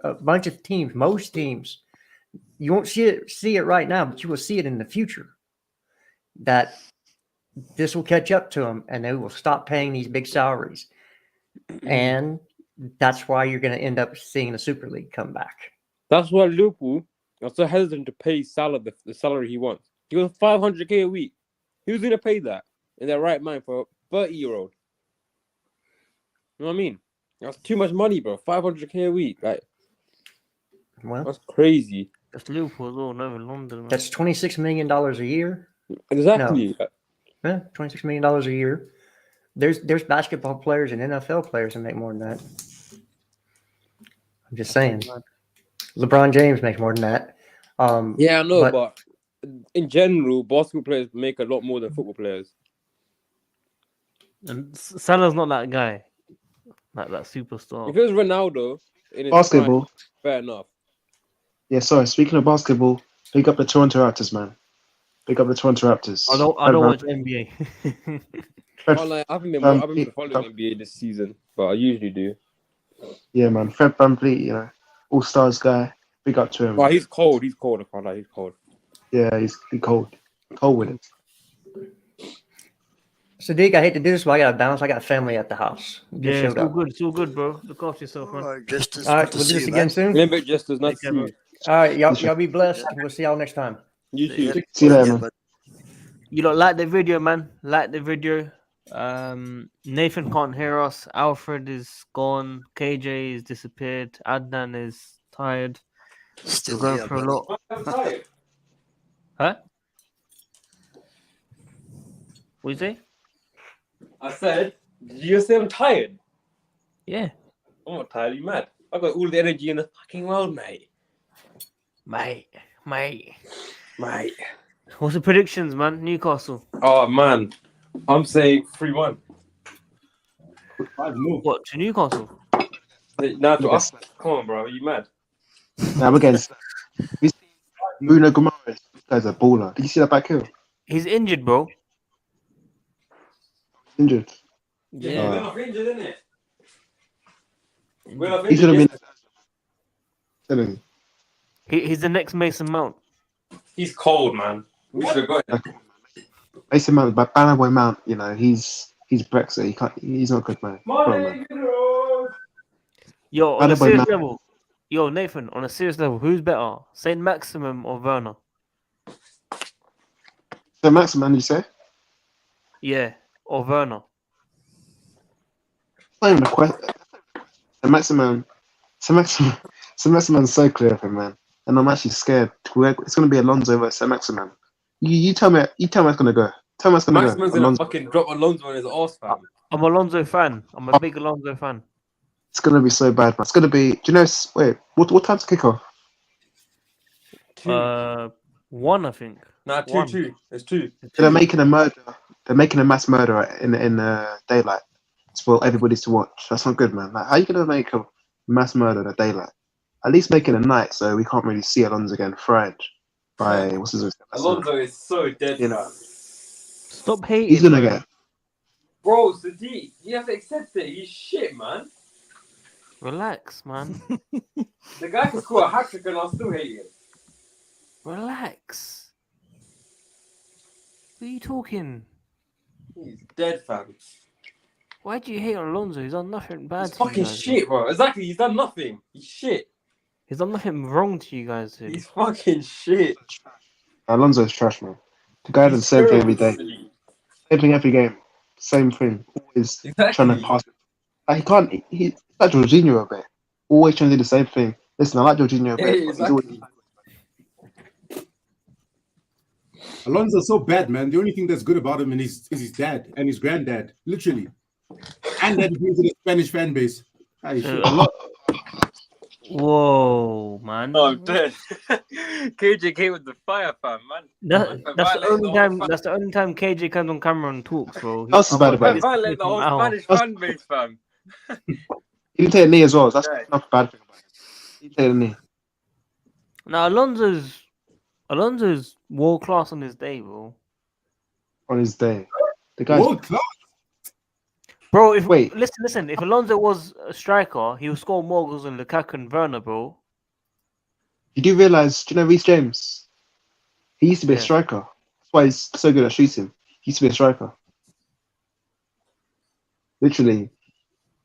a bunch of teams, most teams. You won't see it right now, but you will see it in the future. That this will catch up to them, and they will stop paying these big salaries, and that's why you're going to end up seeing the Super League come back. That's why Liverpool are so hesitant to pay Salah the salary he wants. He was $500K a week. Who's going to pay that in their right mind for a 30-year-old? You know what I mean? That's too much money, bro. $500K a week. Like, Well, that's crazy. That's Liverpool as well, not in London. Man. that's $26 million a year. Exactly. Yeah, $26 million a year. There's basketball players and NFL players that make more than that. I'm just saying. LeBron James makes more than that. Yeah, I know, but in general, basketball players make a lot more than football players. And Salah's not that guy, like that superstar. If it was Ronaldo in his basketball. prime, fair enough. Yeah, sorry. Speaking of basketball, big up the Toronto Raptors, man. Big up the Toronto Raptors. I don't watch NBA. I haven't been following NBA this season, but I usually do. Yeah, man. Fred VanVleet, you know, all-stars guy. Big up to him. Well, he's cold. He's cold. I can't lie. He's cold. Yeah, he's cold. Cold with it. Sadiq, I hate to do this, but I got to bounce. I got family at the house. Yeah, it's all good. It's all good, bro. Look after yourself, man. All right, Justice. All right, good to we'll do see this you, again man. soon. Limit just as nice to see you. All right, y'all be blessed. We'll see y'all next time. You too. Yeah, See you later, yeah, man. but You don't like the video, man. Like the video. Nathan can't hear us. Alfred is gone. KJ is disappeared. Adnan is tired. still We're going here, through a buddy. lot. I'm tired. Huh? What you say? I said, did you say I'm tired? Yeah. I'm not tired. You mad? I got all the energy in the fucking world, mate. Mate. Mate. What's the predictions, man? Newcastle. Oh man, I'm saying 3-1. 5 more. What, to Newcastle? Now to us. Come on, bro. Are you mad? Now we're against Bruno Guimaraes. This guy's a baller. Did you see that back heel? He's injured, bro. Injured. Yeah. We're not injured, isn't it? We're not He should have injured. been. Telling you. He's the next Mason Mount. He's cold, man. We should have got him. Mason Mount, but Banner Boy Mount, you know, he's Brexit. He can't. He's not good, man. Come on, man. Yo, on a Banner Boy serious Mount. level. Yo, Nathan, on a serious level, who's better? Saint Maximum or Werner? So Maximum, you say? Yeah, or Werner. Not even a question. So Maximan's so clear of him, man. And I'm actually scared. It's going to be Alonso versus Maximan. You tell me it's going to go. Tell me it's going to Maximan's go. gonna Alonso. fucking drop Alonso on his arse, fam. I'm Alonso fan. I'm a big Alonso fan. It's going to be so bad, man. It's going to be. Do you know? Wait, what time's the kickoff? 2. 1, I think. Nah, 2-2. It's 2. They're making a murder. They're making a mass murder in daylight. for everybody to watch. That's not good, man. Like, how are you gonna make a mass murder in a daylight? At least make it a night so we can't really see Alonso getting fried by what's his name? Alonso is so dead. You know, Stop hating. he's gonna bro. get. Bro, Sadiq, you have to accept it. He's shit, man. Relax, man. The guy can score a hat trick and I'll still hate him. Relax. What are you talking? He's dead, fam. Why do you hate Alonso? He's done nothing bad He's to you fucking guys. shit, bro. Exactly, he's done nothing. He's shit. He's done nothing wrong to you guys. Dude. He's fucking shit. Alonso's trash, man. The guy does the same thing every day. Same thing every game. Same thing. Always trying to pass. Like, he can't. He's like Jorginho a bit. Always trying to do the same thing. Listen, I like Jorginho a bit. Yeah, but he's always- exactly. Alonso's so bad, man. The only thing that's good about him is his dad and his granddad, literally. And that he brings to the Spanish fan base. Hey, shit. Whoa, man. Oh, I'm dead. KJ came with the fire, fam, man. That's the only time. That's the only time KJ comes on camera and talks, bro. That's bad about it. Violate the whole Spanish fan base, fam. He didn't take a knee as well. That's not a bad thing about it. He didn't take a knee. Now Alonso's world class on his day, bro. On his day. The guy's World class. Bro, Wait. listen. If Alonso was a striker, he would score more goals than Lukaku and Werner, bro. You do realise, do you know Reece James? He used to be a Yeah. striker. That's why he's so good at shooting. He used to be a striker. Literally.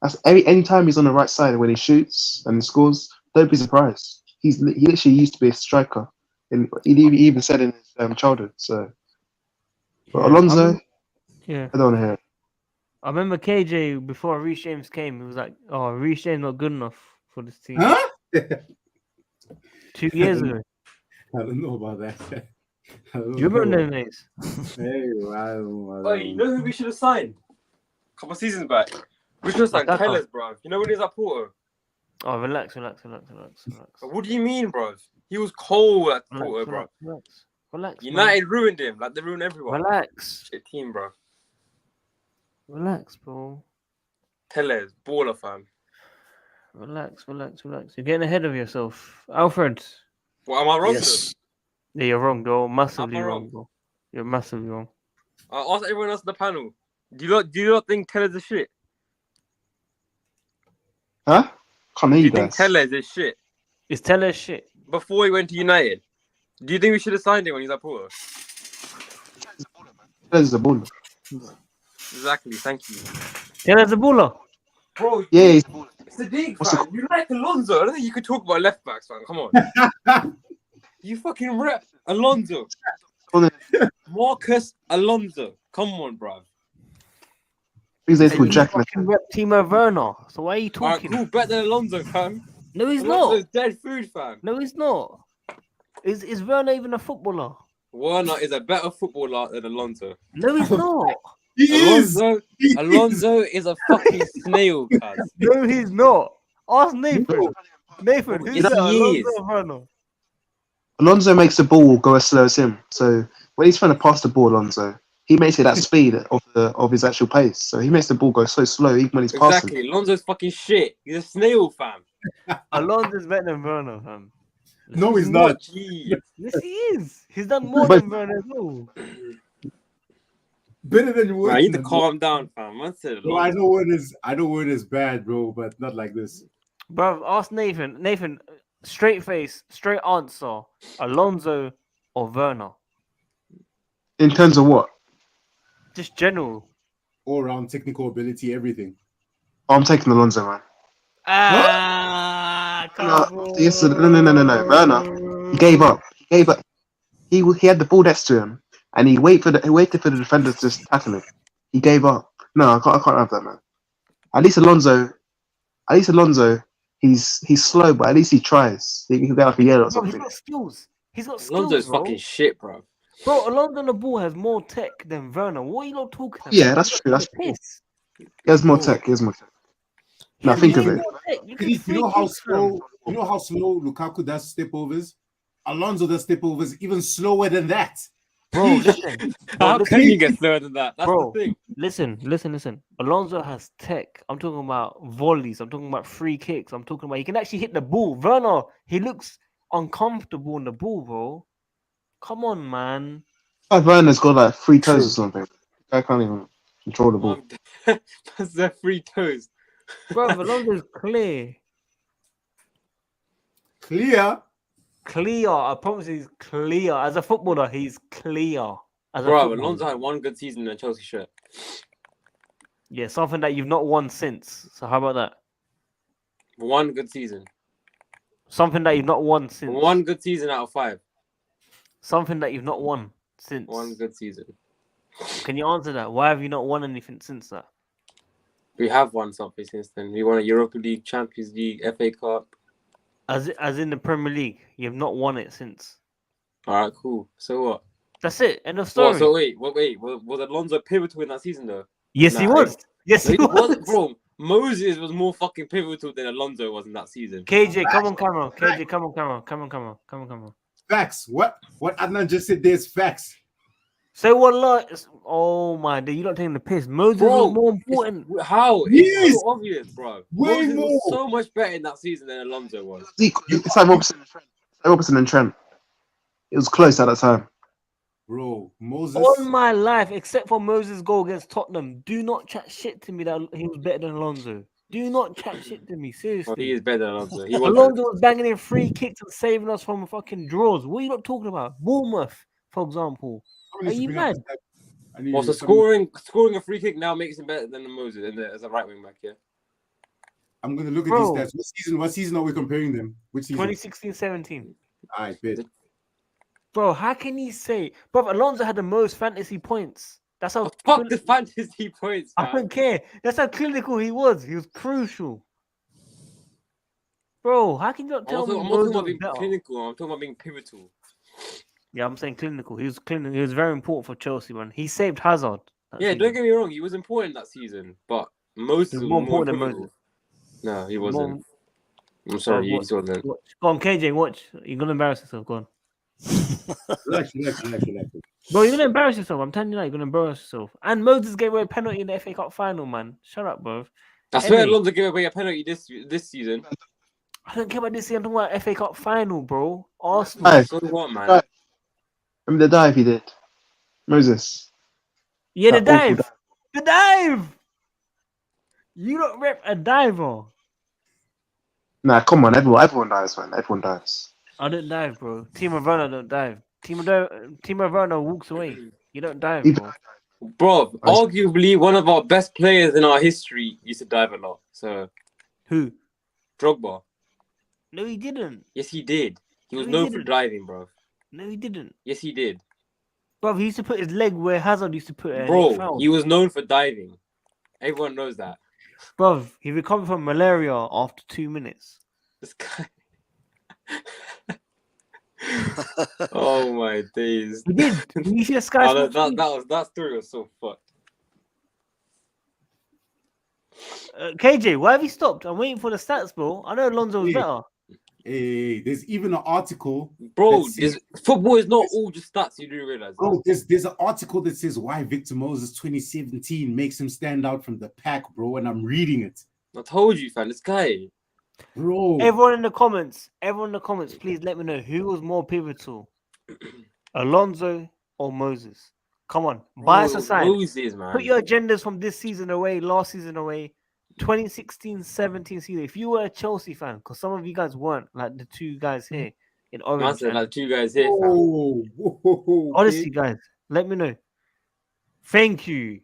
That's any time he's on the right side when he shoots and he scores, don't be surprised. He literally used to be a striker. And he even said in his childhood. So, but Alonso, Yeah. I don't want to hear it. I remember KJ before Reece James came. He was like, "Oh, Reece James not good enough for this team." Huh? 2 years ago. I don't know about that. I don't Do you remember know. them days? Hey, I don't Oh, you know who we should have signed? A couple seasons back. We should have signed Lukaku. Tellers, bro. You know when he was at Porto? Oh, relax. What do you mean, bro? He was cold at Porto, bro. Relax. United ruined him, like they ruined everyone. Relax. Shit team, bro. Relax, bro. Tellers, baller, fam. Relax. You're getting ahead of yourself. Alfred. What, am I wrong? Yes. Yeah, you're wrong, bro. Massively Am I wrong, wrong? bro. You're massively wrong. I asked everyone else on the panel. Do you not think Tellers is shit? Huh? Can't hear Do you you think guys. Tellers is shit? Is Teller shit? Before he went to United. Do you think we should have signed him when he's at Porto? There's the ball. Exactly, thank you. Teller's a baller. Bro, Yeah, he's Sadiq, What's fam, you like Alonso. I don't think you could talk about left backs, fam. Come on. You fucking rep Alonso. Marcus Alonso. Come on, bro. he's there You to Jack. fucking rep Timo Werner. So why are you Alright, talking? cool. Better than Alonso, fam. No, he's Alonso's not. dead food, fam. No, he's not. Is Werner even a footballer? Werner is a better footballer than Alonso. No, he's not. He is. Alonso is a fucking snail, cuz. No, he's not. Ask Nathan. Nathan, who's Yes, that? he Alonso is. or Werner? Alonso makes the ball go as slow as him. So when he's trying to pass the ball, Alonso, he makes it that speed of his actual pace. So he makes the ball go so slow even when he's passing. Exactly. Alonso's fucking shit. He's a snail, fam. Alonso's better than Werner, fam. No, he's not. Gee. Yes, he is. He's done more But- than Werner as well. Better than Man, I need to Wyss. calm down, fam. Man said Bro, I know when it's bad, bro, but not like this. Bro, ask Nathan. Nathan, straight face, straight answer. Alonso or Werner? In terms of what? Just general. All around technical ability, everything. Oh, I'm taking Alonso, man. No. Werner, he gave up. He had the ball next to him, and he waited for the defender to just tackle him. He gave up. No, I can't have that, man. At least Alonso, he's slow, but at least he tries. He can get like a yellow or Bro, he's something. got skills. He's got skills, Alonso's bro. fucking shit, bro. Bro, Alonso on the ball has more tech than Werner. What are you not talking about? Yeah, that's true. That's true. Piss. He has more tech. Now think of it. You know how slow Lukaku does step overs? Alonso does step overs even slower than that. Bro, listen. How listen. can you get slower than that? That's Bro, the thing. listen. Alonso has tech. I'm talking about volleys. I'm talking about free kicks. I'm talking about he can actually hit the ball. Werner, he looks uncomfortable on the ball, bro. Come on, man. Werner's got like 3 toes True. or something. I can't even control the ball. That's their 3 toes. Bro, Alonso's clear. Clear. Clear. I promise he's clear. As a footballer, he's clear. As a Bro, footballer. Alonso had one good season in a Chelsea shirt. Yeah, something that you've not won since. So how about that? One good season. Something that you've not won since. One good season out of 5. Something that you've not won since. One good season. Can you answer that? Why have you not won anything since that? We have won something since then. We won a Europa League, Champions League, FA Cup. As in the Premier League, you have not won it since. All right, cool. So what? That's it. End of story. What, so wait. Was Alonso pivotal in that season though? Yes, he was. Yes, No, he was. wasn't, bro. Moses was more fucking pivotal than Alonso was in that season. KJ, come on camera. KJ, come on camera. Facts. What Adnan just said there's facts. Say what lot? Oh my, dude, you're not taking the piss. Moses Bro, was more important. How? Yes. It's so obvious, bro. Way Moses more. was so much better in that season than Alonso was. It's like Robertson and Trent. Robertson and Trent. It was close at that time. Bro, Moses. All my life, except for Moses' goal against Tottenham, do not chat shit to me that he was better than Alonso. Do not chat shit to me, seriously. Well, he is better than Alonso. He was Alonso was banging in free kicks and saving us from fucking draws. What are you not talking about? Bournemouth, for example. Are you mad? Also, scoring a free kick now makes him better than Moses as a right wing back. Yeah. I'm gonna look at Bro. these stats. What season are we comparing them? Which season? 2016-17. I bet. Bro, how can you say? Bro, Alonso had the most fantasy points. That's how. Fuck the fantasy points. I Man. don't care. That's how clinical he was. He was crucial. Bro, how can you not tell me I'm not talking Moses about was being better? clinical. I'm talking about being pivotal. Yeah, I'm saying clinical. He was clinical. He was very important for Chelsea, man. He saved Hazard. Yeah, don't get me wrong. He was important that season, but Moses was more important than Moses. No, he wasn't. I'm sorry, he wasn't. Go on, KJ, watch. You're gonna embarrass yourself. Go on. Relax. Bro, you're gonna embarrass yourself. I'm telling you now, you're gonna embarrass yourself. And Moses gave away a penalty in the FA Cup final, man. Shut up, bro. I swear Alonso gave away a penalty this season. I don't care about this season. I'm talking about FA Cup final, bro. Hey. Arsenal. So what, man? Right. Remember the dive he did? Moses. Yeah, the That awful dive. The dive. You don't rep a diver. Nah, come on, everyone dives, man. Everyone dives. I don't dive, bro. Timo Werner don't dive. Timo Werner walks away. You don't dive, He- bro. Bro, arguably one of our best players in our history used to dive a lot. So, Who? Drogba. No, he didn't. Yes, he did. He was No, he known for didn't. diving, bro. No, he didn't. Yes, he did. Bro, he used to put his leg where Hazard used to put it. Bro, he was known for diving. Everyone knows that. Bro, he recovered from malaria after 2 minutes. This guy. Oh my days. He did. You see the Sky Oh, Sports that story was so fucked. KJ, why have you stopped? I'm waiting for the stats, bro. I know Alonso was Yeah. better. Hey, there's even an article. Bro, that says- football is not all just stats, you do realize. Bro, there's an article that says why Victor Moses 2017 makes him stand out from the pack, bro. And I'm reading it. I told you, fam, this guy. Bro. Everyone in the comments, please let me know who was more pivotal, Alonso or Moses. Come on, bias aside. Moses, man. Put your agendas from this season away, last season away, 2016-17 season. If you were a Chelsea fan, because some of you guys weren't, like the two guys here in I orange. said like 2 guys here, fam. Whoa, Honestly, guys, let me know. Thank you.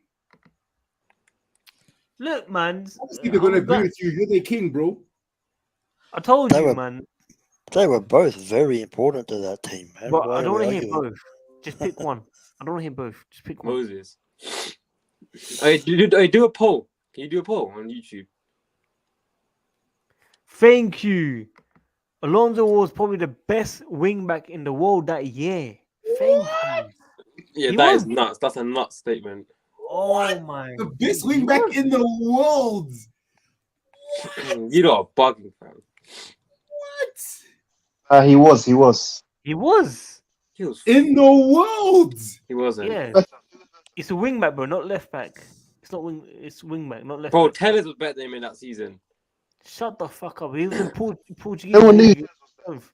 Look, man. I think they're gonna agree with you. You're the king, bro. I told They you, were- man. They were both very important to that team, man. But Why I don't are we want to hear arguing? both. Just pick one. I don't want to hear both. Just pick one. Moses. Hey, do a poll. Can you do a poll on YouTube? Thank you. Alonso was probably the best wing back in the world that year. Thank you. Yeah, He that was. is nuts. That's a nuts statement. Oh my. The best wing back in the world. You lot are bugging, fam. What? He was. He was. He was. In the world. He wasn't. Yeah, it's a wing back, bro, not left back. It's not wing. It's wing back, not left. Bro, back. Tellers was better than him in that season. Shut the fuck up. He was in Portuguese. No one knew. league.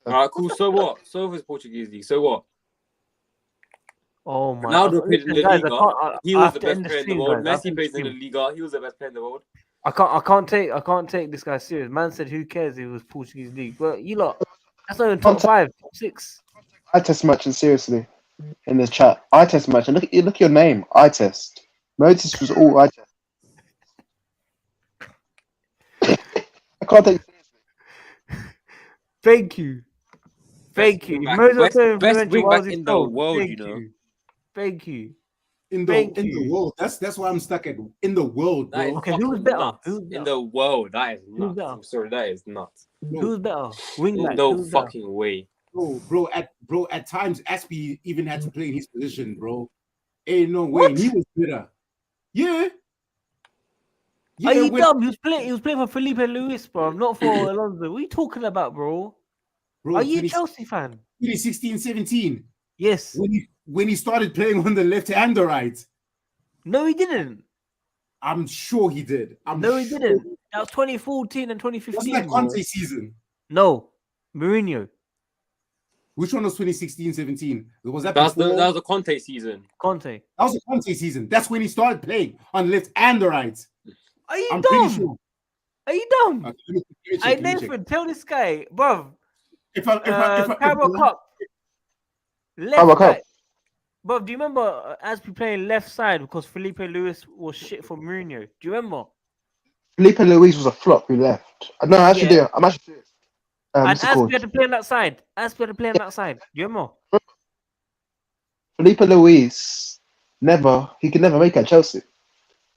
Alright, cool. So what? So was Portuguese league. So what? Oh my! Ronaldo played in the Guys, Liga. He was the best end player in the stream, world. guys. Messi plays in the Liga. He was the best player in the world. I can't take this guy serious. Man said, "Who cares?" It was Portuguese league, but you lot, that's not even top 5, top 6. I test matches seriously in the chat. I test match and look at your name. I test. Moses was all I test. I can't take. Thank you. Thank you. Best wing back in the world, you know. Thank you. In the world. That's why I'm stuck at in the world, bro. Okay, who was better? Nuts. In the world, that is Who's nuts. better? I'm sorry, that is nuts. Who's better? Wing back. No who's fucking way. Bro, at times Aspie even had to play in his position, bro. Ain't no way. What? And he was better. Yeah. Are you dumb? He was playing for Felipe Luis, bro. Not for Alonso. What are you talking about, bro? Bro, Are you a Chelsea fan? 2016, 17. Yes. When he started playing on the left and the right. No, he didn't. I'm sure he did. He didn't. That was 2014 and 2015. Wasn't that Conte season? No, Mourinho. Which one was 2016, 17? Was that that before? was the Conte season. Conte. That was the Conte season. That's when he started playing on the left and the right. Are you I'm dumb? pretty sure. Are you dumb? Let me check, Hey, let me check. Nathan, tell this guy, bruv. If I Carabao Cup. Left Carabao Cup. back. Bruv, do you remember Aspie playing left side because Felipe Luis was shit for Mourinho? Do you remember? Felipe Luis was a flop who left. No, I actually do. I'm actually serious. And What's it called? Aspie had to play on that side. Aspie had to play on that side. Do you remember? Felipe Luis he could never make it at Chelsea.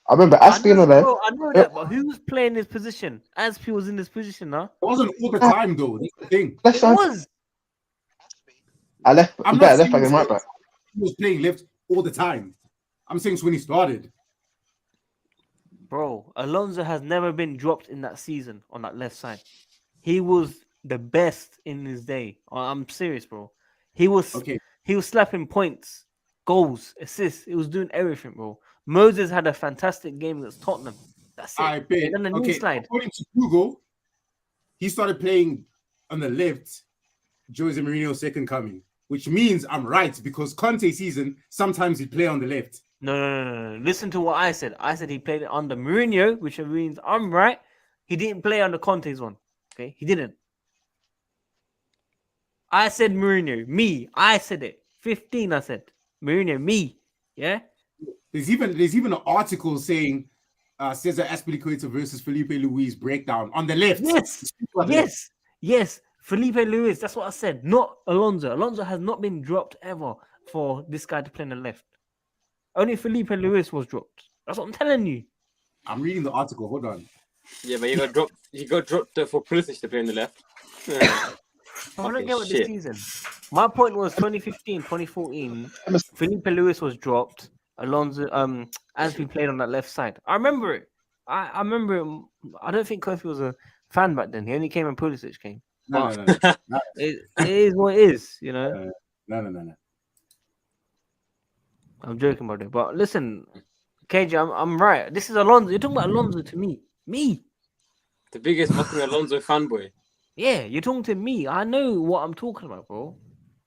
I remember Aspie on the left. I know that, but who was playing his position? Aspie was in this position, huh? It wasn't all the time though. That's the thing. Left It side. was. I left. I'm Better not left back saying than right back. he was playing left all the time. I'm saying it's when he started. Bro, Alonso has never been dropped in that season on that left side. He was the best in his day. I'm serious, bro. He was slapping points, goals, assists. He was doing everything, bro. Moses had a fantastic game against Tottenham. That's it. I bet. And then the knee slide. According to Google, he started playing on the left. Jose Mourinho's second coming, which means I'm right because Conte season sometimes he'd play on the left. No. Listen to what I said. I said he played it under Mourinho, which means I'm right. He didn't play under Conte's one. Okay, he didn't. I said Mourinho. Me. I said it. 15. I said Mourinho. Me. Yeah. There's even an article saying Cesar Azpilicueta versus Felipe Luis breakdown on the left. Yes. Felipe Luis. That's what I said. Not Alonso. Alonso has not been dropped ever for this guy to play on the left. Only Felipe Luis was dropped. That's what I'm telling you. I'm reading the article. Hold on. Yeah, but he got dropped for Pulisic to play on the left. Yeah. I don't get what this season. My point was 2015, 2014. Felipe Luis was dropped. Alonso, as we played on that left side. I remember it. I remember him. I don't think Kofi was a fan back then. He only came when Pulisic came. No. It is what it is, you know. No. I'm joking about it, but listen, KJ, I'm right. This is Alonso. You're talking about Alonso to me. The biggest fucking Alonso fanboy. Yeah, you're talking to me. I know what I'm talking about, bro.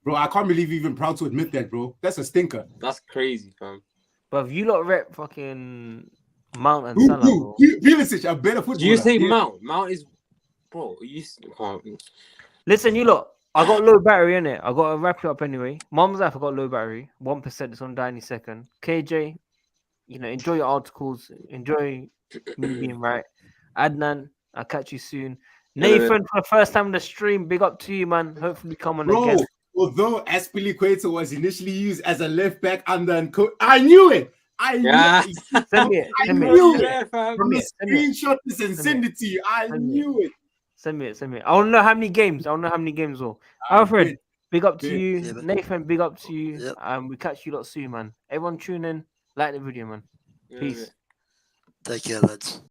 Bro, I can't believe you're even proud to admit that, bro. That's a stinker. That's crazy, fam. But if you lot rep fucking Mount and Salah, bro. Pulisic, a better footballer. Do you say Mount? Mount is, bro. You can't. Listen, you lot. I got low battery in it. I got to wrap it up anyway. Mom's life, I got low battery. 1%. It's on die any second. KJ, enjoy your articles. Enjoy me being right. Adnan, I'll catch you soon. Nathan, for the first time in the stream, big up to you, man. Hopefully, come on again. Although Azpilicueta was initially used as a left back under I knew it. I knew it. Send me it. From the screenshot this and send it to you. I knew it. Send me it. I want to know how many games. All. Alfred, big up to you. Yeah, Nathan, big up to you. Yep. We catch you lot soon, man. Everyone tune in. Like the video, man. Peace. Take care, lads.